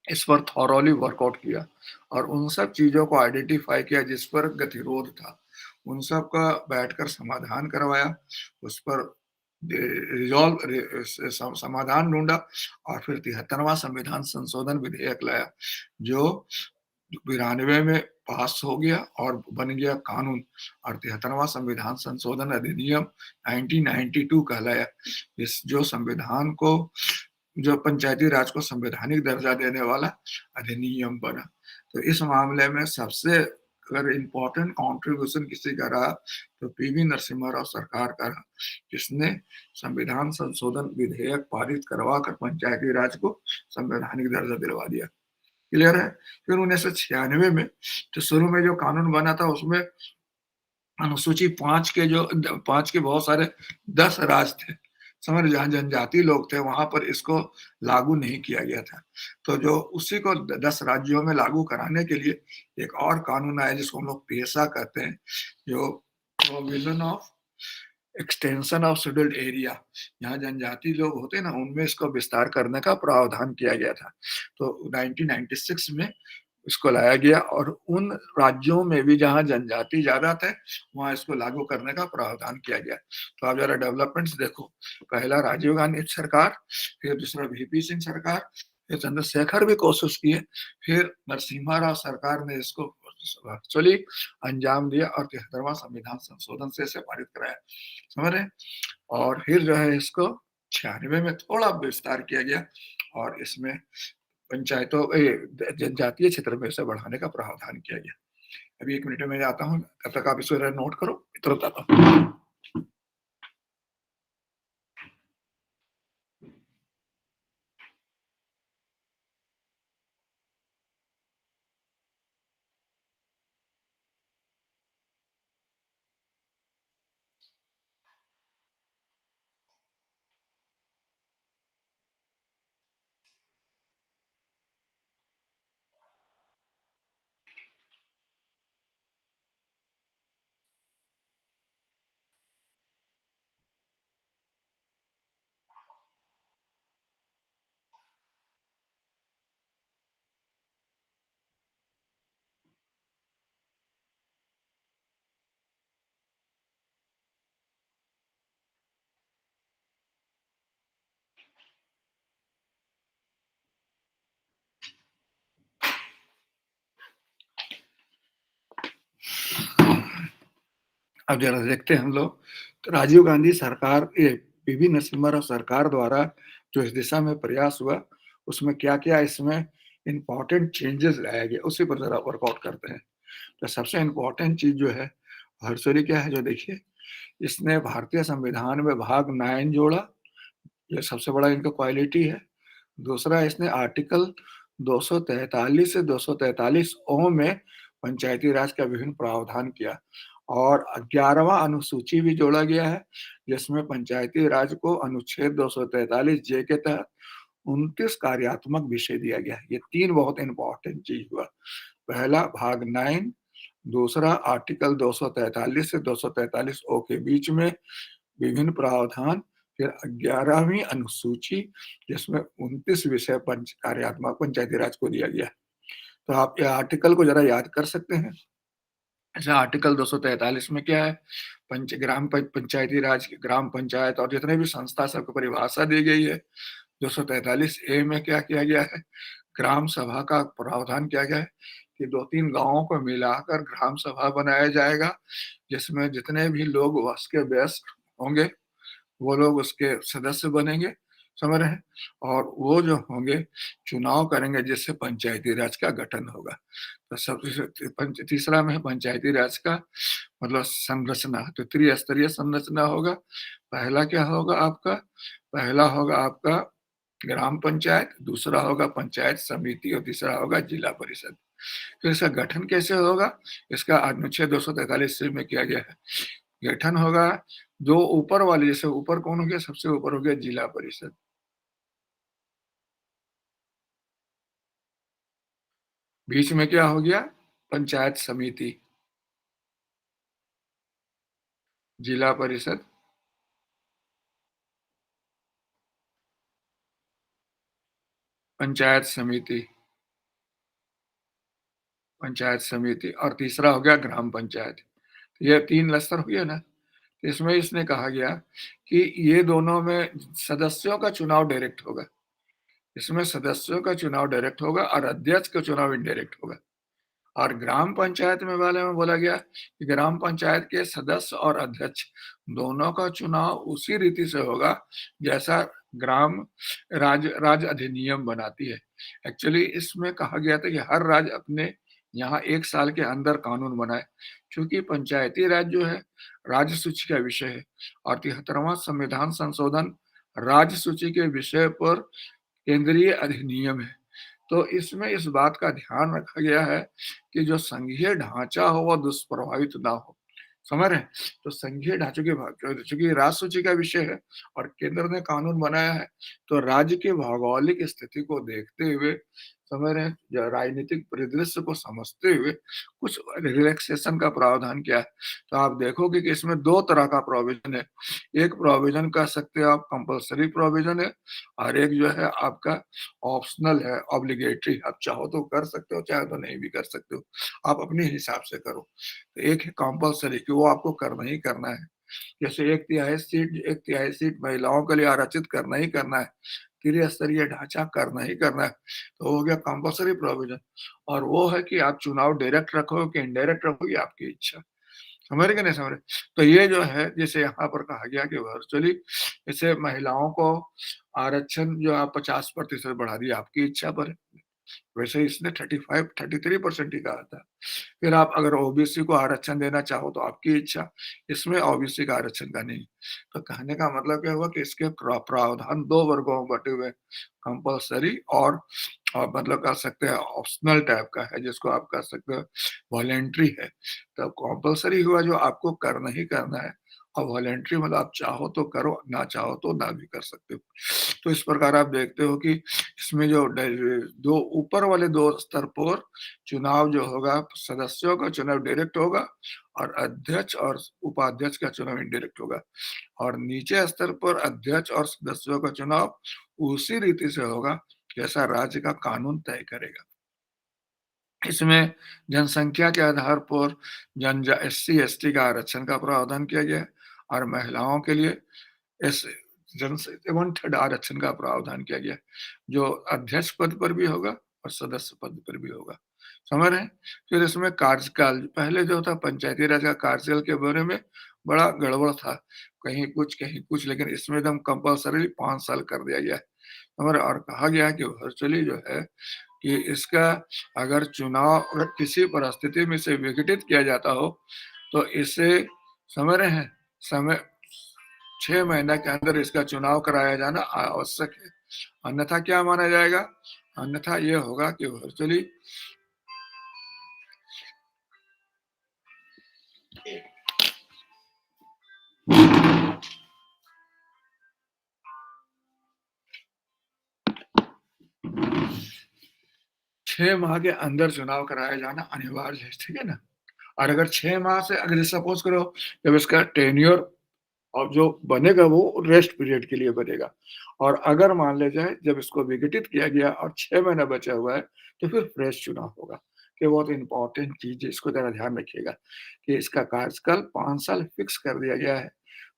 इस पर थॉरोली वर्कआउट किया और उन सब चीज़ों को आइडेंटिफाई किया जिस पर गतिरोध था। उन सब का बैठकर समाधान करवाया, उस पर समाधान ढूँढा और फिर 73वां संविधान संशोधन विधेयक लाया, जो 92 में पास हो गया और बन गया कानून और 73वां संविधान संशोधन अधिनियम 1992 कहलाया। इस जो संविधान को जो पंचायती राज को संवैधानिक दर्जा देने वाला अधिनियम बना। तो इस मामले में सबसे अगर इम्पोर्टेंट कंट्रीब्यूशन किसी का रहा तो पीवी नरसिम्हा राव सरकार का रहा, जिसने संविधान संशोधन विधेयक पारित करवा कर पंचायती राज को संवैधानिक दर्जा दिलवा दिया। क्लियर है? फिर 1996 में जो शुरू में जो कानून बना था उसमें अनुसूची 5 के जो 5 के बहुत सारे 10 राज्य थे। समझ जहाँ जनजाति लोग थे वहाँ पर इसको लागू नहीं किया गया था। तो जो उसी को 10 राज्यों में लागू कराने के लिए एक और कानून आया जिसको हम लोग पेशा कहते हैं, जो provision of extension of scheduled area, जहाँ जनजाति लोग होते हैं ना उनमें इसको विस्तार करने का प्रावधान किया गया था। तो 1996 में इसको लाया गया और उन राज्यों में भी जहाँ जनजाति ज़्यादा थे, वहाँ इसको लागू करने का प्रावधान किया गया। तो आप ज़रा डेवलपमेंट्स देखो, पहला राजीव गांधी सरकार, फिर दूसरा वीपी सिंह सरकार, फिर चंद्रशेखर भी कोशिश किए, फिर नरसिम्हा राव सरकार ने इसको एक्चुअली अंजाम दिया और 73वां संविधान संशोधन से इसे पारित कराया। समझ रहे हैं? और फिर जो है इसको 96 में थोड़ा विस्तार किया गया और इसमें पंचायतों जनजातीय क्षेत्र में इसे बढ़ाने का प्रावधान किया गया। अभी 1 मिनट में मैं आता हूँ, तब तक आप इसको नोट करो, तुरंत आता हूँ। अब जरा देखते हैं हम लोग, तो राजीव गांधी सरकार ये पीवी नरसिम्हा राव सरकार द्वारा जो इस दिशा में प्रयास हुआ, उसमें क्या-क्या इसमें इम्पोर्टेंट चेंजेस लाया गया, उसी पर ज़रा वर्कआउट करते हैं। तो सबसे इम्पोर्टेंट चीज़ जो है, वर्चुअली क्या है जो देखिए, इसने भारतीय संविधान में भाग 9 जोड़ा, ये सबसे बड़ा इनका क्वालिटी है। दूसरा इसने आर्टिकल 243 से 243 ओ में पंचायती राज का विभिन्न प्रावधान किया और 11वां अनुसूची भी जोड़ा गया है, जिसमें पंचायती राज को अनुच्छेद 243 जे के तहत 29 कार्यात्मक विषय दिया गया है। ये 3 बहुत इम्पोर्टेंट चीज़ हुआ। पहला भाग 9, दूसरा आर्टिकल 243 से 243 ओ के बीच में विभिन्न प्रावधान, फिर 11वीं अनुसूची जिसमें 29 विषय कार्यात्मक पंचायती राज को दिया गया है। तो आप ये आर्टिकल को ज़रा याद कर सकते हैं। अच्छा, आर्टिकल 243 में क्या है? पंचायती राज की ग्राम पंचायत और जितने भी संस्था सबको परिभाषा दी गई है। 243 ए में क्या किया गया है? ग्राम सभा का प्रावधान किया गया है कि 2-3 गाँवों को मिलाकर ग्राम सभा बनाया जाएगा, जिसमें जितने भी लोग वस के व्यस्क होंगे, वो लोग उसके सदस्य बनेंगे, समझ रहे हैं? और वो जो होंगे, चुनाव करेंगे जिससे पंचायती राज का गठन होगा। तो सबसे तीसरा में है पंचायती राज का मतलब संरचना, तो त्रिस्तरीय संरचना होगा। पहला क्या होगा आपका? पहला होगा आपका ग्राम पंचायत, दूसरा होगा पंचायत समिति और तीसरा होगा जिला परिषद। फिर इसका गठन कैसे होगा? इसका अनुच्छेद 243 सी में किया गया है। गठन होगा जो ऊपर वाले, जैसे ऊपर कौन हो गया? सबसे ऊपर हो गया जिला परिषद। बीच में क्या हो गया? पंचायत समिति, जिला परिषद, पंचायत समिति, पंचायत समिति और तीसरा हो गया ग्राम पंचायत। ये 3 स्तर हो गया ना? तो इसमें इसने कहा गया कि ये दोनों में सदस्यों का चुनाव डायरेक्ट होगा। इसमें सदस्यों का चुनाव डायरेक्ट होगा और अध्यक्ष का चुनाव इनडायरेक्ट होगा। और ग्राम पंचायत में वाले में बोला गया कि ग्राम पंचायत के सदस्य और अध्यक्ष दोनों का चुनाव उसी रीति से होगा जैसा ग्राम राज्य अधिनियम बनाती है। एक्चुअली इसमें कहा गया था कि हर राज्य अपने यहाँ 1 साल के अंदर कानून बनाए, क्योंकि पंचायती राज जो है राज्य सूची का विषय है और 73वां संविधान संशोधन राज्य सूची के विषय पर केंद्रीय अधिनियम है। तो इसमें इस बात का ध्यान रखा गया है कि जो संघीय ढांचा हो वो दुष्प्रभावित ना हो, समझ रहे हैं? तो संघीय ढांचे के चूंकि राज्य सूची का विषय है और केंद्र ने कानून बनाया है, तो राज्य की भौगोलिक स्थिति को देखते हुए, समझ रहे हैं, जो राजनीतिक परिदृश्य को समझते हुए कुछ रिलैक्सेशन का प्रावधान किया है। तो आप देखोगे कि इसमें 2 तरह का प्रोविजन है। एक प्रोविजन कह सकते हो आप कंपल्सरी प्रोविजन है और एक जो है आपका ऑप्शनल है, ऑब्लिगेटरी। आप चाहो तो कर सकते हो, चाहे तो नहीं भी कर सकते हो। आप अपने हिसाब से करो। तो एक है कंपल्सरी कि वो आपको करना ही करना है। जैसे 1 तिहाई सीट महिलाओं के लिए आरक्षित करना ही करना है। त्रिस्तरीय ढांचा करना ही करना है। तो हो गया कंपल्सरी प्रोविजन। और वो है कि आप चुनाव डायरेक्ट रखो कि इनडायरेक्ट रखो, ये आपकी इच्छा। समझ रहे कि नहीं समझ रहे? तो ये जो है जैसे यहाँ पर कहा गया कि वर्चुअली जैसे महिलाओं को आरक्षण जो आप 50% बढ़ा दिया, आपकी इच्छा पर है। वैसे इसने 33% ही कहा था। फिर आप अगर ओबीसी को आरक्षण देना चाहो तो आपकी इच्छा, इसमें ओबीसी का आरक्षण का नहीं। तो कहने का मतलब क्या हुआ कि इसके प्रावधान 2 वर्गों में बटे हुए, कंपल्सरी और मतलब कह सकते हैं ऑप्शनल टाइप का है, जिसको आप कह सकते हो वॉलंटरी है। तो कंपल्सरी हुआ जो आपको करना ही करना है और वॉलंटरी मतलब आप चाहो तो करो, ना चाहो तो ना भी कर सकते हो। तो इस प्रकार आप देखते हो कि इसमें जो दो ऊपर वाले 2 स्तर पर चुनाव जो होगा, सदस्यों का चुनाव डायरेक्ट होगा और अध्यक्ष और उपाध्यक्ष का चुनाव इनडायरेक्ट होगा। और नीचे स्तर पर अध्यक्ष और सदस्यों का चुनाव उसी रीति से होगा जैसा राज्य का कानून तय करेगा। इसमें जनसंख्या के आधार पर एससी एसटी का आरक्षण का प्रावधान किया गया है और महिलाओं के लिए एस जन 1/3 आरक्षण का प्रावधान किया गया है, जो अध्यक्ष पद पर भी होगा और सदस्य पद पर भी होगा। समझ रहे हैं? फिर इसमें कार्यकाल पहले जो था पंचायती राज का कार्यकाल के बारे में बड़ा गड़बड़ था। कहीं कुछ लेकिन इसमें एकदम कंपल्सरी 5 साल कर दिया गया है। समझ रहे? और कहा गया है कि वर्चुअली जो है कि इसका अगर चुनाव अगर किसी परिस्थिति में इसे विघटित किया जाता हो, तो इसे समझ रहे हैं? समय 6 महीने के अंदर इसका चुनाव कराया जाना आवश्यक है। अन्यथा क्या माना जाएगा? अन्यथा ये होगा कि वर्चुअली 6 माह के अंदर चुनाव कराया जाना अनिवार्य है, ठीक है ना? और अगर 6 माह से अगर सपोज़ करो जब इसका टेन्योर और जो बनेगा वो रेस्ट पीरियड के लिए बनेगा और अगर मान लिया जाए जब इसको विघटित किया गया और 6 महीना बचा हुआ है, तो फिर फ्रेश चुनाव होगा। ये बहुत इम्पोर्टेंट चीज़ है, इसको ज़रा ध्यान रखिएगा कि इसका कार्यकाल 5 साल फिक्स कर दिया गया है।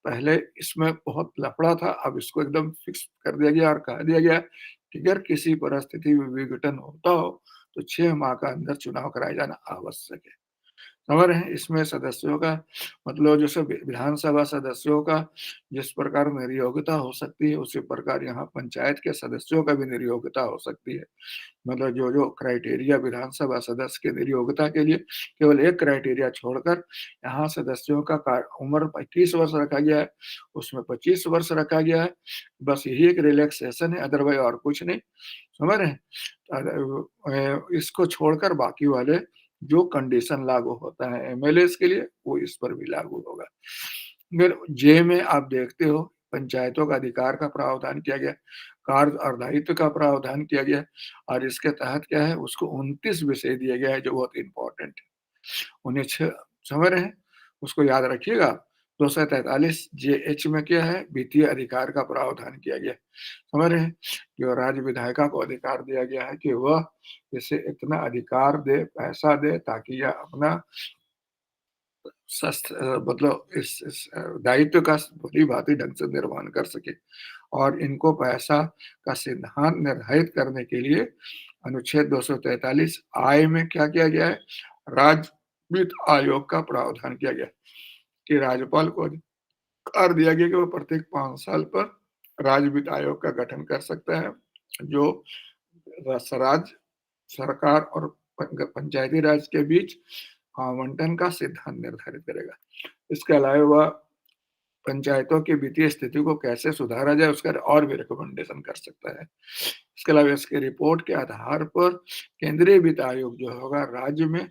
पहले इसमें बहुत लफड़ा था, अब इसको एकदम फिक्स कर दिया गया और कह दिया गया कि अगर किसी परिस्थिति में विघटन होता हो, तो 6 माह का अंदर चुनाव कराया जाना आवश्यक है। समझ रहे हैं? इसमें सदस्यों का मतलब जैसे विधानसभा सदस्यों का जिस प्रकार निर्योग्यता हो सकती है, उसी प्रकार यहाँ पंचायत के सदस्यों का भी निर्योग्यता हो सकती है। मतलब जो क्राइटेरिया विधानसभा सदस्य की निर्योग्यता के लिए केवल एक क्राइटेरिया छोड़कर यहाँ सदस्यों का उम्र 21 वर्ष रखा गया है, उसमें 25 वर्ष रखा गया है। बस यही एक रिलैक्सेशन है, अदरवाइज़ और कुछ नहीं। समझ रहे हैं? इसको छोड़कर बाकी वाले जो कंडीशन लागू होता है एमएलएस के लिए, वो इस पर भी लागू होगा। फिर जे में आप देखते हो पंचायतों का अधिकार का प्रावधान किया गया, कार्य और दायित्व का प्रावधान किया गया और इसके तहत क्या है उसको 29 विषय दिए गए हैं जो बहुत इम्पोर्टेंट है। उन्हें समझ रहे हैं? उसको याद रखिएगा। 243 जेएच में क्या है वित्तीय अधिकार का प्रावधान किया गया है। समझ रहे हैं? जो राज्य विधायिका को अधिकार दिया गया है कि वह इसे इतना अधिकार दे, पैसा दे ताकि यह अपना मतलब इस दायित्व का भली-भाँति ढंग से निर्वहन कर सके और इनको पैसा का सिद्धांत निर्धारित करने के लिए अनुच्छेद 243 आय में क्या किया गया है? राज्य वित्त आयोग का प्रावधान किया गया है कि राज्यपाल को अधिकार दिया गया कि वह प्रत्येक 5 साल पर राज्य वित्त आयोग का गठन कर सकता है, जो राज्य सरकार और पंचायती राज के बीच आवंटन का सिद्धांत निर्धारित करेगा। इसके अलावा पंचायतों की वित्तीय स्थिति को कैसे सुधारा जाए उसका और भी रिकमेंडेशन कर सकता है। इसके अलावा इसकी रिपोर्ट के आधार पर केंद्रीय वित्त आयोग जो होगा राज्य में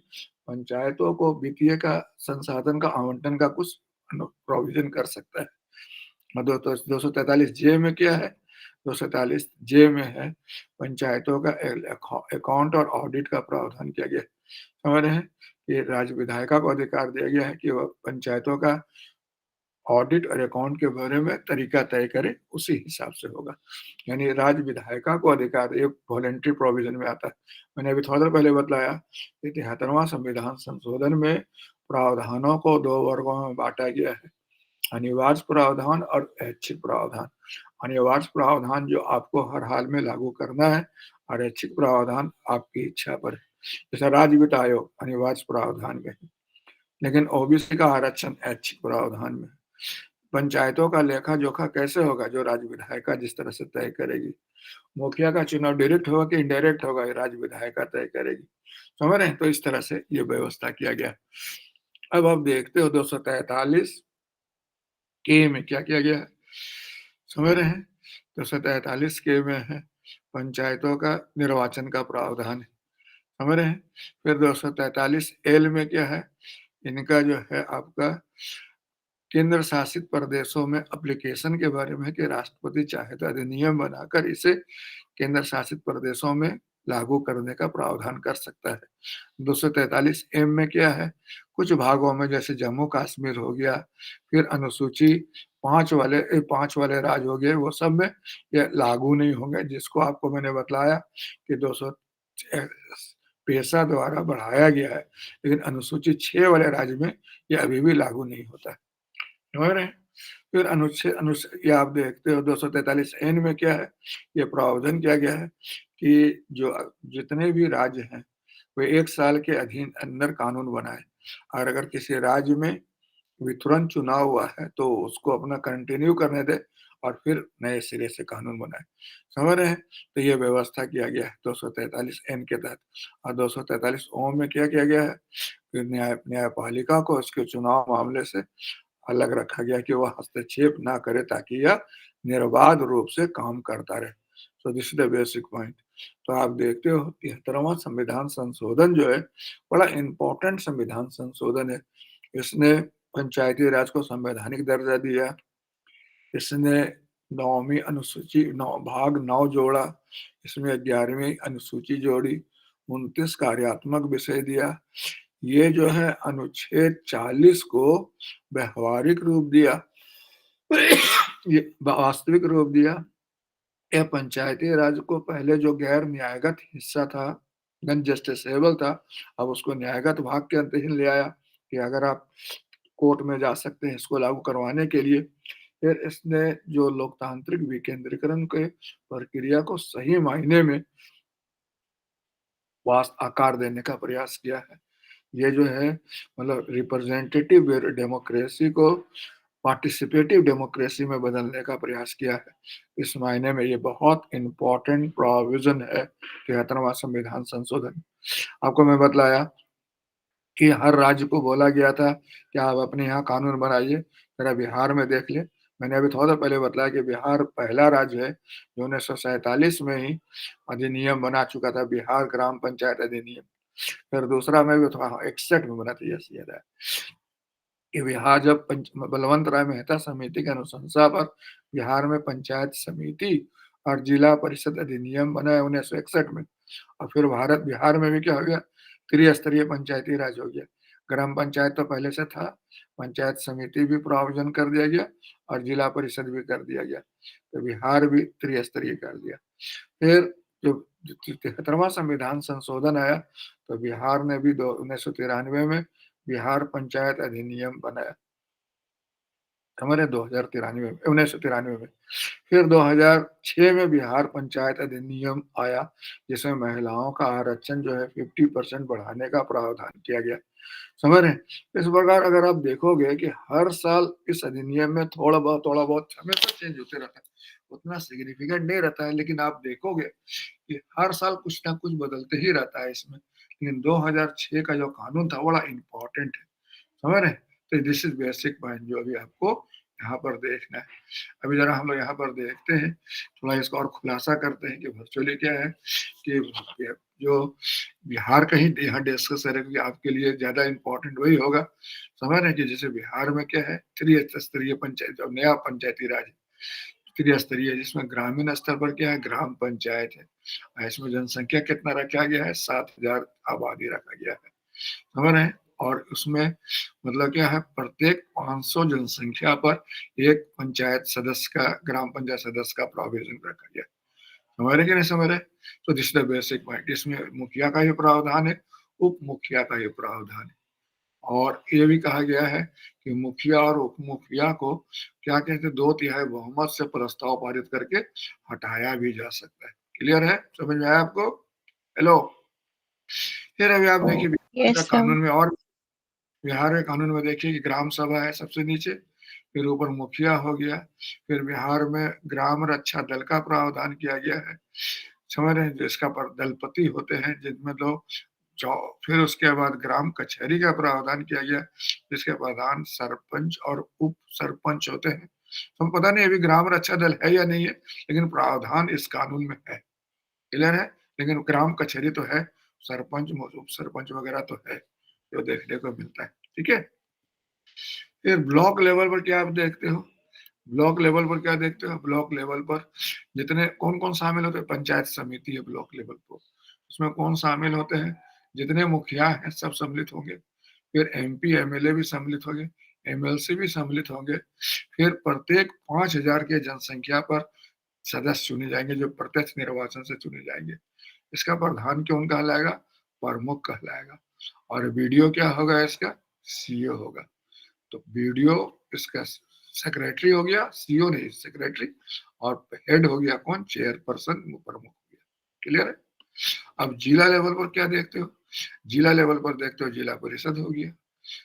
पंचायतों को वित्तीय का संसाधन का आवंटन का कुछ प्रोविजन कर सकता है। 243 जे में क्या है? 243 जे में है पंचायतों का अकाउंट और ऑडिट का प्रावधान किया गया है। समझ रहे हैं? कि राज्य विधायिका को अधिकार दिया गया है कि वह पंचायतों का ऑडिट और अकाउंट के बारे में तरीका तय करे, उसी हिसाब से होगा। यानी राज्य विधायिका को अधिकार ये वॉलंटरी प्रोविज़न में आता है। मैंने अभी थोड़ा देर पहले बताया कि 73वां संविधान संशोधन में प्रावधानों को 2 वर्गों में बाँटा गया है, अनिवार्य प्रावधान और ऐच्छिक प्रावधान। अनिवार्य प्रावधान जो आपको हर हाल में लागू करना है और ऐच्छिक प्रावधान आपकी इच्छा पर है। जैसे राज्य वित्त आयोग अनिवार्य प्रावधान में है, लेकिन ओबीसी का आरक्षण ऐच्छिक प्रावधान में है। पंचायतों का लेखा-जोखा कैसे होगा? जो राज्य विधायिका जिस तरह से तय करेगी। मुखिया का चुनाव डायरेक्ट होगा कि इनडायरेक्ट होगा, ये राज्य विधायिका तय करेगी। समझ रहे हैं? तो इस तरह से ये व्यवस्था किया गया। अब आप देखते हो 243 के में क्या किया गया है? समझ रहे हैं? 243 के में है पंचायतों का निर्वाचन का प्रावधान है। समझ रहे हैं? फिर 243 एल में क्या है? इनका जो है आपका केंद्र शासित प्रदेशों में एप्लीकेशन के बारे में कि राष्ट्रपति चाहे तो अधिनियम बनाकर इसे केंद्र शासित प्रदेशों में लागू करने का प्रावधान कर सकता है। 243 एम में क्या है? कुछ भागों में जैसे जम्मू कश्मीर हो गया, फिर अनुसूची 5 वाले राज्य हो गए, वो सब में ये लागू नहीं होंगे, जिसको आपको मैंने बतलाया कि 200 पेशा द्वारा बढ़ाया गया है, लेकिन अनुसूची 6 वाले राज्य में ये अभी भी लागू नहीं होता है। समझ रहे हैं? फिर ये आप देखते हो 243 एन में क्या है? ये प्रावधान किया गया है कि जो जितने भी राज्य हैं, वे 1 साल के अंदर कानून बनाए, और अगर किसी राज्य में तुरंत चुनाव हुआ है तो उसको अपना कंटिन्यू करने दे और फिर नए सिरे से कानून बनाए। समझ रहे हैं? तो ये व्यवस्था किया गया है 243 एन के तहत, और 243 ओम में क्या किया गया है कि न्यायपालिका को उसके चुनाव मामले से अलग रखा गया कि वह हस्तक्षेप ना करे, ताकि यह निर्बाध रूप से काम करता रहे। So this is the basic point. तो आप देखते हो 73वां संविधान संशोधन जो है बड़ा इंपॉर्टेंट संविधान संशोधन है। इसने पंचायती राज को संवैधानिक दर्जा दिया, इसने 9वीं अनुसूची भाग 9 जोड़ा, इसमें 11वीं अनुसूची जोड़ी, 29 कार्यात्मक विषय दिया। ये जो है अनुच्छेद 40 को व्यवहारिक रूप दिया, ये वास्तविक रूप दिया। यह पंचायती राज को पहले जो गैर न्यायगत हिस्सा था, नॉन जस्टिसेबल था, अब उसको न्यायगत भाग के अंतर्गत ले आया कि अगर आप कोर्ट में जा सकते हैं इसको लागू करवाने के लिए। फिर इसने जो लोकतांत्रिक विकेंद्रीकरण के प्रक्रिया को सही मायने में आकार देने का प्रयास किया है। ये जो है मतलब रिप्रेजेंटेटिव डेमोक्रेसी को पार्टिसिपेटिव डेमोक्रेसी में बदलने का प्रयास किया है। इस मायने में ये बहुत इंपॉर्टेंट प्रोविजन है 73वां संविधान संशोधन। आपको मैं बतलाया कि हर राज्य को बोला गया था कि आप अपने यहाँ कानून बनाइए। जरा बिहार में देख ले, मैंने अभी थोड़ा देर पहले बताया कि बिहार पहला राज्य है जो 1947 में ही अधिनियम बना चुका था, बिहार ग्राम पंचायत अधिनियम। फिर दूसरा में भी थोड़ा 61 में बना था, यस याद है कि बिहार जब बलवंत राय मेहता समिति की अनुशंसा पर बिहार में पंचायत समिति और जिला परिषद अधिनियम बना 1961 में। और फिर भारत बिहार में भी क्या हो गया, त्रिस्तरीय पंचायती राज हो गया। ग्राम पंचायत तो पहले से था, पंचायत समिति भी प्रावधान कर दिया गया और जिला परिषद भी कर दिया गया, तो बिहार भी त्रिस्तरीय कर दिया। फिर जो 73वां संविधान संशोधन आया तो बिहार ने भी 1993 में बिहार पंचायत अधिनियम बनाया, हमारे 1993 में। फिर 2006 में बिहार पंचायत अधिनियम आया, जिसमें महिलाओं का आरक्षण जो है 50% बढ़ाने का प्रावधान किया गया। समझ रहे हैं? इस प्रकार अगर आप देखोगे कि हर साल इस अधिनियम में थोड़ा बहुत हमेशा चेंज होते रहता है, उतना सिग्निफिकेंट नहीं रहता है, लेकिन आप देखोगे कि हर साल कुछ ना कुछ बदलते ही रहता है इसमें। लेकिन 2006 का जो कानून था बड़ा इंपॉर्टेंट है, समझ रहे हैं? तो दिस इज बेसिक पॉइंट जो अभी आपको यहाँ पर देखना है। अभी जरा हम लोग यहाँ पर देखते हैं, थोड़ा इसका और खुलासा करते हैं कि वर्चुअली क्या है कि जो बिहार का ही यहाँ डिस्कस करेंगे, आपके लिए ज्यादा इंपॉर्टेंट वही होगा। समझ रहे हैं कि जैसे बिहार में क्या है, त्रिस्तरीय पंचायत, जो नया पंचायती राज त्रिस्तरीय, जिसमें ग्रामीण स्तर पर क्या है, ग्राम पंचायत है। इसमें जनसंख्या कितना रखा गया है, 7,000 आबादी रखा गया है, समझ रहे हैं? और उसमें मतलब क्या है, प्रत्येक 500 जनसंख्या पर एक पंचायत सदस्य का, ग्राम पंचायत सदस्य का प्रोविजन रखा गया। समझ रहे कि नहीं समझ रहे? तो this is the basic point. इसमें मुखिया का ही प्रावधान है, उप मुखिया का ही प्रावधान है, और ये भी कहा गया है कि मुखिया और उप मुखिया को क्या कहते हैं, 2/3 बहुमत से प्रस्ताव पारित करके हटाया भी जा सकता है। क्लियर है? समझ में आया आपको? हेलो? फिर अभी आप देखिए बिहार का यस सर। कानून में, और बिहार के कानून में देखिए कि ग्राम सभा है सबसे नीचे, फिर ऊपर मुखिया हो गया, फिर बिहार में ग्राम रक्षा दल का प्रावधान किया गया है, समझ रहे हैं, जिसका पर दलपति होते हैं, जिनमें लोग फिर उसके बाद ग्राम कचहरी का प्रावधान किया गया, जिसके प्रधान सरपंच और उप सरपंच होते हैं। तो पता नहीं अभी ग्राम रक्षा दल है या नहीं है, लेकिन प्रावधान इस कानून में है। क्लियर है? लेकिन ग्राम कचहरी तो है, सरपंच उप सरपंच वगैरह तो है, जो देखने को मिलता है। ठीक है? फिर ब्लॉक लेवल पर क्या आप देखते हो, ब्लॉक लेवल पर क्या देखते हो, ब्लॉक लेवल पर जितने कौन कौन शामिल होते हैं, पंचायत समिति है ब्लॉक लेवल पर, उसमें कौन शामिल होते हैं, जितने मुखिया हैं सब सम्मिलित होंगे, फिर एमपी एमएलए भी सम्मिलित होंगे, एमएलसी भी सम्मिलित होंगे, फिर प्रत्येक 5,000 के जनसंख्या पर सदस्य चुने जाएंगे, जो प्रत्यक्ष निर्वाचन से चुने जाएंगे। इसका प्रधान कौन कहलाएगा, प्रमुख कहलाएगा, और वीडियो क्या होगा इसका, सीओ होगा। तो वीडियो इसका सेक्रेटरी हो गया, सीओ नहीं सेक्रेटरी, और हेड हो गया कौन, चेयरपर्सन प्रमुख हो गया। क्लियर है? अब जिला लेवल पर क्या देखते हो, जिला लेवल पर देखते हो जिला परिषद हो गया,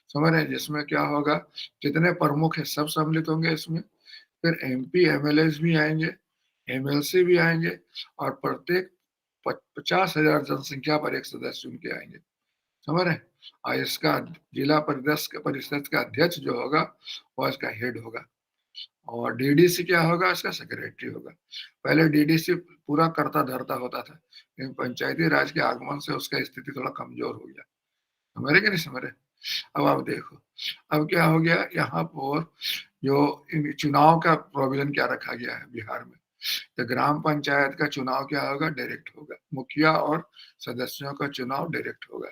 समझ रहे हैं? जिसमें क्या होगा, जितने प्रमुख है सब सम्मिलित होंगे इसमें, फिर एमपी एमएलएस भी आएंगे, एमएलसी भी आएंगे, और प्रत्येक 50,000 जनसंख्या पर एक सदस्य उनके आएंगे, समझ रहे हैं? और इसका जिला परिषद का अध्यक्ष जो होगा वो इसका हेड होगा, और डीडीसी क्या होगा, इसका सेक्रेटरी होगा। पहले डीडीसी पूरा करता धरता होता था, लेकिन पंचायती राज के आगमन से उसका स्थिति थोड़ा कमजोर हो गया, समझ रहे कि नहीं समझ रहे? अब आप देखो, अब क्या हो गया यहाँ पर, जो चुनाव का प्रोविजन क्या रखा गया है बिहार में, तो ग्राम पंचायत का चुनाव क्या होगा, डायरेक्ट होगा, मुखिया और सदस्यों का चुनाव डायरेक्ट होगा,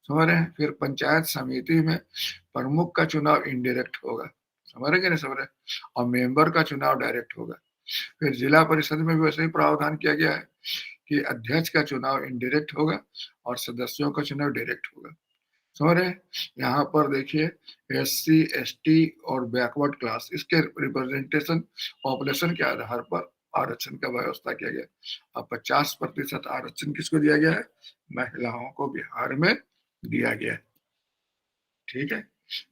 समझ रहे हैं? फिर पंचायत समिति में प्रमुख का चुनाव इनडायरेक्ट होगा, समझ रहे कि नहीं समझ रहे? और मेंबर का चुनाव डायरेक्ट होगा। फिर जिला परिषद में भी वैसे ही प्रावधान किया गया है कि अध्यक्ष का चुनाव इनडायरेक्ट होगा और सदस्यों का चुनाव डायरेक्ट होगा, समझ रहे हैं? यहाँ पर देखिए एससी एसटी और बैकवर्ड क्लास, इसके रिप्रेजेंटेशन पॉपुलेशन के आधार पर आरक्षण का व्यवस्था किया गया। अब 50% आरक्षण किसको दिया गया है, महिलाओं को बिहार में दिया गया है, ठीक है?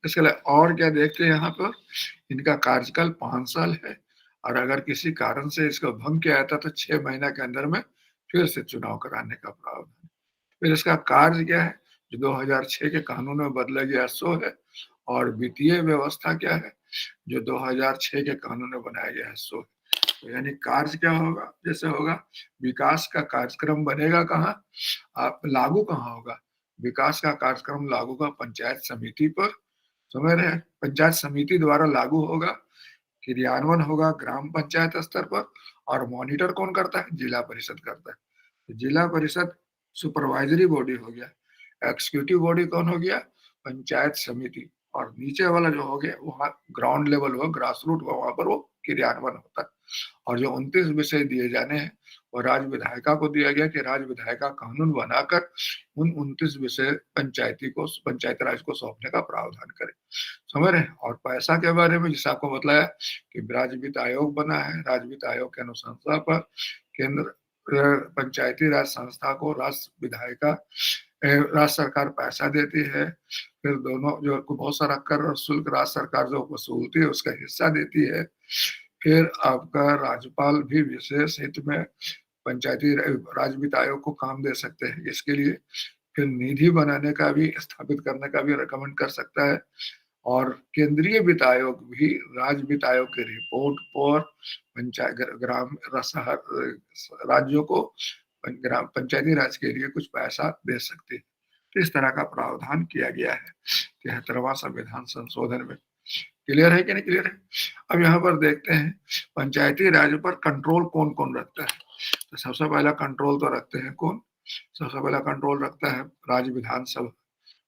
इसके अलावा और क्या देखते हैं यहाँ पर, इनका कार्यकाल 5 साल है, और अगर किसी कारण से इसको भंग किया जाता तो 6 महीना के अंदर में फिर से चुनाव कराने का प्रावधान। फिर इसका कार्य क्या है, जो 2006 के कानून में बदला गया सो है, और वित्तीय व्यवस्था क्या है, जो 2006 के कानून में बनाया गया है सो है। तो यानी कार्य क्या होगा, जैसे होगा विकास का कार्यक्रम बनेगा कहाँ, आप लागू कहाँ होगा, विकास का कार्यक्रम लागू का पंचायत समिति पर, समझ रहे हैं? पंचायत समिति द्वारा लागू होगा, क्रियान्वयन होगा ग्राम पंचायत स्तर पर, और मॉनिटर कौन करता है, जिला परिषद करता है। तो जिला परिषद सुपरवाइजरी बॉडी हो गया, एग्जीक्यूटिव बॉडी कौन हो गया, पंचायत समिति, और नीचे वाला जो हो गया वहाँ ग्राउंड लेवल हो, ग्रास रूट हो, वहां पर वो क्रियान्वयन होता है। और जो 29 विषय दिए जाने हैं वो राज्य विधायिका को दिया गया कि राज्य विधायिका कानून बनाकर उन 29 विषय पंचायत राज को सौंपने का प्रावधान करे, समझ रहे हैं? और पैसा के बारे में जैसे आपको बताया कि राज्य वित्त आयोग बना है, राज्य वित्त आयोग के अनुशंसा पर केंद्र पंचायती राज संस्था को राज्य सरकार पैसा देती है, फिर दोनों जो बहुत सारा कर और शुल्क राज्य सरकार जो वसूलती है उसका हिस्सा देती है। फिर आपका राज्यपाल भी विशेष हित में पंचायती राज वित्त आयोग को काम दे सकते हैं इसके लिए, फिर निधि बनाने का भी, स्थापित करने का भी रिकमेंड कर सकता है। और केंद्रीय वित्त आयोग भी राज्य वित्त आयोग की रिपोर्ट पर पंचायत ग्राम राज्यों को ग्राम पंचायती राज के लिए कुछ पैसा दे सकते हैं। तो इस तरह का प्रावधान किया गया है 73वां संविधान संशोधन में। क्लियर है कि नहीं क्लियर है? अब यहाँ पर देखते हैं पंचायती राज पर कंट्रोल कौन कौन रखता है। तो सबसे पहला कंट्रोल तो रखते हैं कौन, सबसे पहला कंट्रोल रखता है राज्य विधानसभा।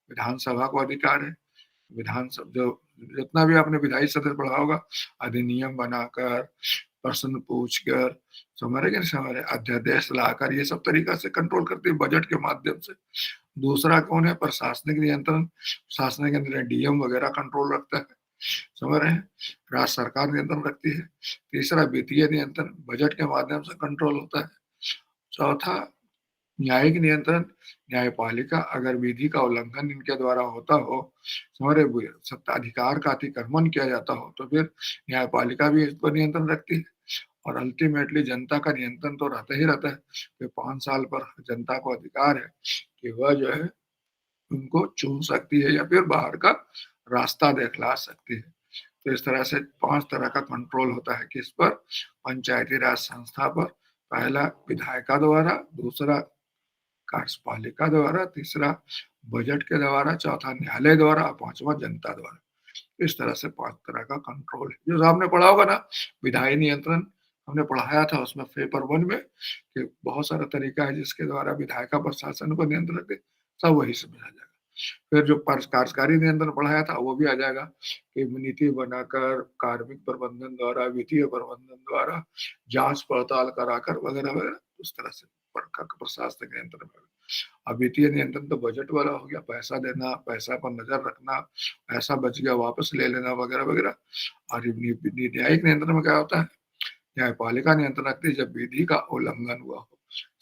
विधानसभा को अधिकार है, विधानसभा जो जितना भी आपने विधायी सदस्य पढ़ा होगा, अधिनियम बनाकर, प्रश्न पूछकर, समझ अध्यादेश लाकर, ये सब तरीका से कंट्रोल करती है बजट के माध्यम से। दूसरा कौन है, प्रशासनिक नियंत्रण, प्रशासनिक नियंत्रण डीएम वगैरह कंट्रोल रखता है, समझ रहे हैं? राज्य सरकार नियंत्रण रखती है। तीसरा वित्तीय नियंत्रण, बजट के माध्यम से कंट्रोल होता है। चौथा न्यायिक नियंत्रण, न्यायपालिका, अगर विधि का उल्लंघन इनके द्वारा होता हो, हमारे सत्ताधिकार का अतिक्रमण किया जाता हो, तो फिर न्यायपालिका भी इस पर नियंत्रण रखती है। और अल्टीमेटली जनता का नियंत्रण तो रहता ही रहता है कि 5 साल पर जनता को अधिकार है कि वह जो है उनको चुन सकती है या फिर बाहर का रास्ता दिखला सकती है। तो इस तरह से 5 तरह का कंट्रोल होता है किस पर, पंचायती राज संस्था पर। पहला विधायिका द्वारा, दूसरा कार्यपालिका द्वारा, तीसरा बजट के द्वारा, चौथा न्यायालय द्वारा, पांचवा जनता द्वारा। इस तरह से 5 तरह का कंट्रोल है। जो आपने पढ़ा होगा ना विधायी नियंत्रण, हमने पढ़ाया था उसमें पेपर 1 में कि बहुत सारा तरीका है जिसके द्वारा विधायिका प्रशासन पर नियंत्रण रखते, सब वही समझ आ जाएगा। फिर जो कार्यकारी नियंत्रण पढ़ाया था वो भी आ जाएगा कि नीति बनाकर, कार्मिक प्रबंधन द्वारा, वित्तीय प्रबंधन द्वारा, जांच पड़ताल कराकर वगैरह वगैरह, उस तरह से प्रशासनिक नियंत्रण में। अब वित्तीय नियंत्रण तो बजट वाला हो गया, पैसा देना, पैसा पर नजर रखना, पैसा बच गया वापस ले लेना वगैरह वगैरह। और न्यायिक नियंत्रण में क्या होता है, न्यायपालिका नियंत्रण रखती है जब विधि का उल्लंघन हुआ हो,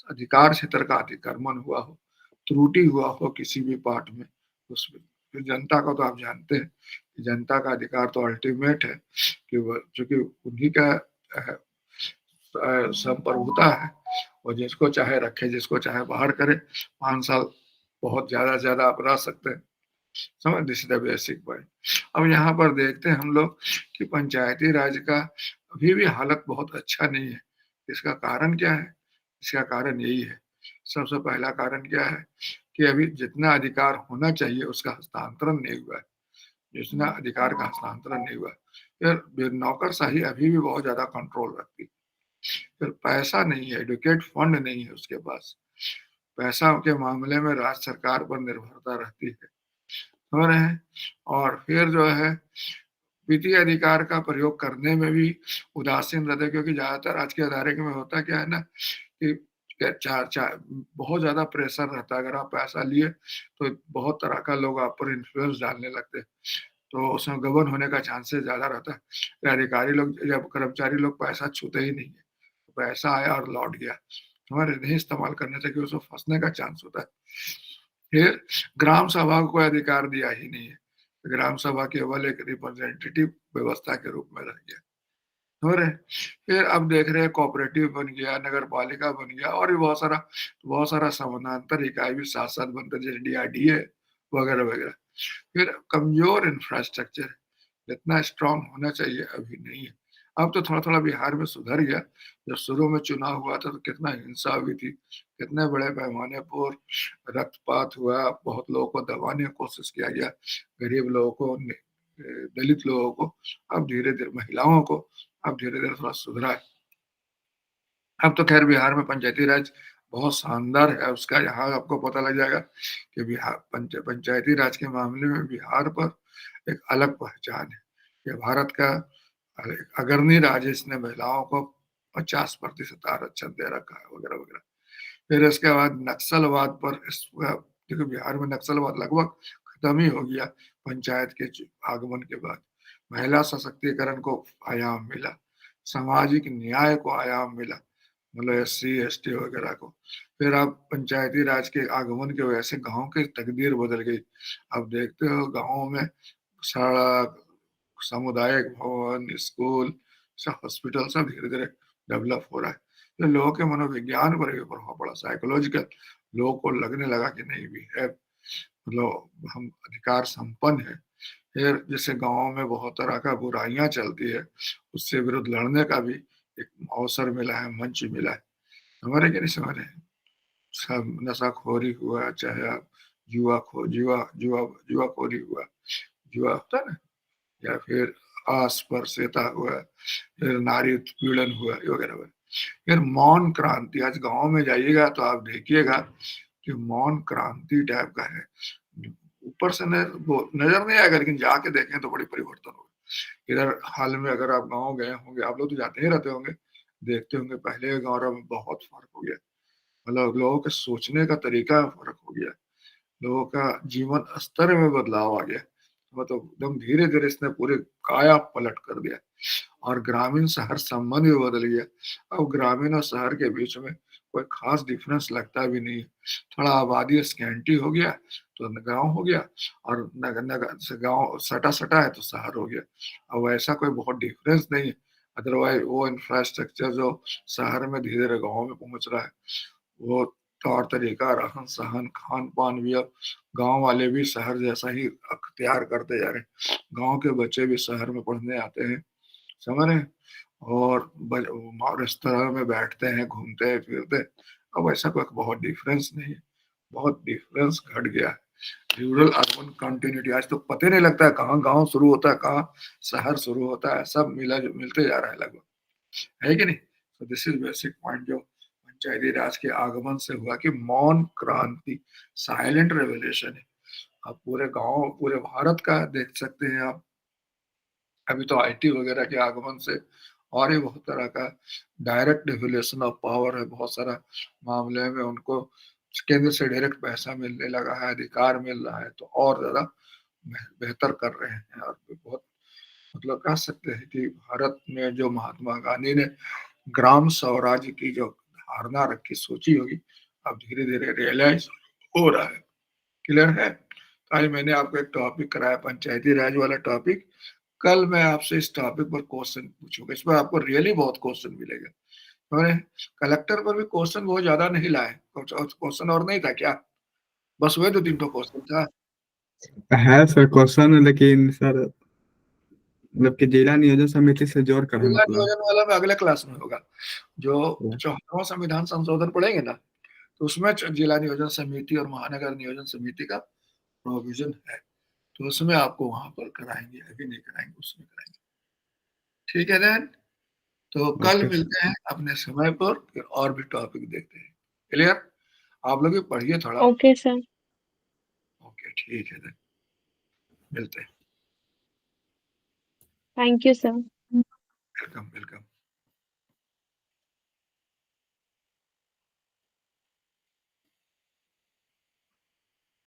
अधिकार क्षेत्र का अतिक्रमण हुआ हो, त्रुटि हुआ हो किसी भी पार्ट में, उसमें फिर जनता को तो आप जानते हैं कि जनता का अधिकार तो अल्टीमेट है कि वो चूँकि उन्हीं का संप्रभुता है, वो जिसको चाहे रखे, जिसको चाहे बाहर करे। 5 साल बहुत ज़्यादा से ज़्यादा आप रह सकते हैं। समझ, this is the basic point. अब यहाँ पर देखते हैं हम लोग कि पंचायती राज का अभी भी हालत बहुत अच्छा नहीं है। इसका कारण क्या है? इसका कारण यही है, सबसे पहला कारण क्या है कि अभी जितना अधिकार होना चाहिए उसका हस्तांतरण नहीं हुआ है, जितना अधिकार का हस्तांतरण नहीं हुआ है। फिर नौकरशाही अभी भी बहुत ज़्यादा कंट्रोल रखती है। फिर पैसा नहीं है, एडुकेट फंड नहीं है उसके पास। पैसा के मामले में राज्य सरकार पर निर्भरता रहती है। समझ रहे हैं? और फिर जो है वित्तीय अधिकार का प्रयोग करने में भी उदासीन रहते हैं, क्योंकि ज़्यादातर आज के अदारे में होता क्या है ना कि चार चार बहुत ज़्यादा प्रेशर रहता है। अगर आप पैसा लिए तो बहुत तरह का लोग आप पर इन्फ्लुएंस डालने लगते हैं, तो उसमें गबन होने का चांसेस ज़्यादा रहता है। ये अधिकारी लोग या कर्मचारी लोग पैसा छूते ही नहीं है। पैसा आया और लौट गया, हमारे नहीं इस्तेमाल करना चाहिए, उसमें फँसने का चांस होता है। फिर ग्राम सभा को कोई अधिकार दिया ही नहीं है। ग्राम सभा केवल एक रिप्रेजेंटेटिव व्यवस्था के रूप में रह गया। समझ रहे हैं? फिर अब देख रहे हैं कोऑपरेटिव बन गया, नगर पालिका बन गया और भी बहुत सारा समानांतर इकाई भी साथ-साथ बनते जैसे डीआरडीए वगैरह-वगैरह। फिर कमज़ोर इंफ्रास्ट्रक्चर, जितना स्ट्रॉन्ग होना चाहिए अभी नहीं है। अब तो थोड़ा-थोड़ा बिहार में सुधर गया। जब शुरू में चुनाव हुआ था तो कितना हिंसा हुई थी, कितने बड़े पैमाने पर रक्तपात हुआ, बहुत लोगों को दबाने की कोशिश किया गया, गरीब लोगों को, दलित लोगों को, अब धीरे-धीरे महिलाओं को, अब धीरे-धीरे थोड़ा सुधरा है। अब तो खैर बिहार में पंचायती राज बहुत शानदार है, उसका यहाँ आपको पता लग जाएगा कि बिहार पंचायती राज के मामले में बिहार पर एक अलग पहचान है। ये भारत का अग्रणी राज्य, इसने महिलाओं को 50% आरक्षण दे रखा है वगैरह-वगैरह। फिर इसके बाद नक्सलवाद पर देखिए बिहार में नक्सलवाद लगभग खत्म ही हो गया पंचायत के आगमन के बाद। महिला सशक्तिकरण को आयाम मिला, सामाजिक न्याय को आयाम मिला, मतलब एससी एसटी वगैरह को। फिर अब पंचायती राज के आगमन की वजह से गाँव की तकदीर बदल गई। अब देखते हो गाँव में सड़क, सामुदायिक भवन, स्कूल, सब हॉस्पिटल सब धीरे-धीरे डेवलप हो रहा है। तो लोगों के मनोविज्ञान पर भी प्रभाव पड़ा, साइकोलॉजिकल। लोगों को लगने लगा कि नहीं भी है, मतलब हम अधिकार संपन्न हैं। फिर जैसे गाँव में बहुत तरह का बुराइयाँ चलती है, उससे विरुद्ध लड़ने का भी एक अवसर मिला है, मंच मिला है। समझ रहे हैं कि नहीं समझ रहे हैं? सब नशाखोरी हुआ, चाहे आप जुआखोरी हुआ, जुआ होता है ना? या फिर अस्पृश्यता हुआ, फिर नारी उत्पीड़न हुआ, ये वगैरह-वगैरह। फिर मौन क्रांति, आज गाँव में जाइएगा तो आप देखिएगा कि मौन क्रांति टाइप का है। ऊपर से न वो नज़र नहीं आएगा, लेकिन जाके देखें तो बड़ी परिवर्तन होगा। इधर हाल में अगर आप गाँव गए होंगे, आप लोग तो जाते ही रहते होंगे, देखते होंगे पहले के गाँव और अब में बहुत फ़र्क हो गया। मतलब लोगों के सोचने का तरीका में फ़र्क हो गया। लोगों का जीवन स्तर में बदलाव आ गया। मतलब एकदम धीरे-धीरे इसने पूरे काया पलट कर दिया और ग्रामीण शहर संबंध भी बदल गया। अब ग्रामीण और शहर के बीच में कोई ख़ास डिफ़रेंस लगता भी नहीं है। थोड़ा आबादी स्कैंटी हो गया तो गाँव हो गया, और नगर नगर से गाँव सटा-सटा है तो शहर हो गया। अब ऐसा कोई बहुत डिफ़रेंस नहीं है। अदरवाइज़ वो इंफ्रास्ट्रक्चर जो शहर में धीरे-धीरे गाँव में पहुँच रहा है, वो तौर-तरीका, रहन-सहन, खान-पान भी अब गाँव वाले भी शहर जैसा ही अख्तियार करते जा रहे हैं। गाँव के बच्चे भी शहर में पढ़ने आते हैं, समझ रहे हैं? और रेस्तरां में बैठते हैं, घूमते हैं, फिरते हैं। अब ऐसा कोई बहुत डिफरेंस नहीं है, बहुत डिफरेंस घट गया है। रूरल अर्बन कंटिन्यूटी आज तो पता ही नहीं लगता है कहाँ गाँव शुरू होता है, कहाँ शहर शुरू होता है, सब मिलते जा रहा है लगभग। है कि नहीं? तो दिस इज़ बेसिक पॉइंट जो पंचायती राज के आगमन से हुआ कि मौन क्रांति, साइलेंट रेवोल्यूशन है। आप पूरे गाँव, पूरे भारत का देख सकते हैं आप। अभी तो आईटी वगैरह के आगमन से और भी बहुत तरह का डायरेक्ट डेवोल्यूशन ऑफ पावर है, बहुत सारा मामले में उनको केंद्र से डायरेक्ट पैसा मिलने लगा है, अधिकार मिल रहा है, तो और ज़्यादा बेहतर कर रहे हैं। और बहुत मतलब कह सकते हैं कि भारत में जो महात्मा गांधी ने ग्राम स्वराज्य की जो धारणा रखी, सोची होगी, अब धीरे-धीरे रियलाइज़ हो रहा है। क्लियर है? आज मैंने आपको एक टॉपिक कराया पंचायती राज वाला टॉपिक। कल मैं आपसे इस टॉपिक पर क्वेश्चन पूछूंगा, इसमें आपको रियली बहुत क्वेश्चन मिलेगा। मैंने कलेक्टर पर भी क्वेश्चन बहुत ज्यादा नहीं लाए, क्वेश्चन और नहीं था क्या? बस वही 2-3 तो क्वेश्चन था। है सर क्वेश्चन, लेकिन सर मतलब कि जिला नियोजन समिति से जोड़ कर है जिला मतलब। नियोजन वाला में अगले क्लास में होगा। जो 74वां संविधान संशोधन पढ़ेंगे ना, तो उसमें जिला नियोजन समिति और महानगर नियोजन समिति का प्रोविजन है, तो उसमें आपको वहां पर कराएंगे, अभी नहीं कराएंगे, उसमें कराएंगे। ठीक है देन, तो कल ओके मिलते हैं अपने समय पर, फिर और भी टॉपिक देखते हैं। क्लियर? आप लोग भी पढ़िए थोड़ा। Okay sir. ओके ठीक है देन, मिलते हैं। Thank you sir. Welcome welcome.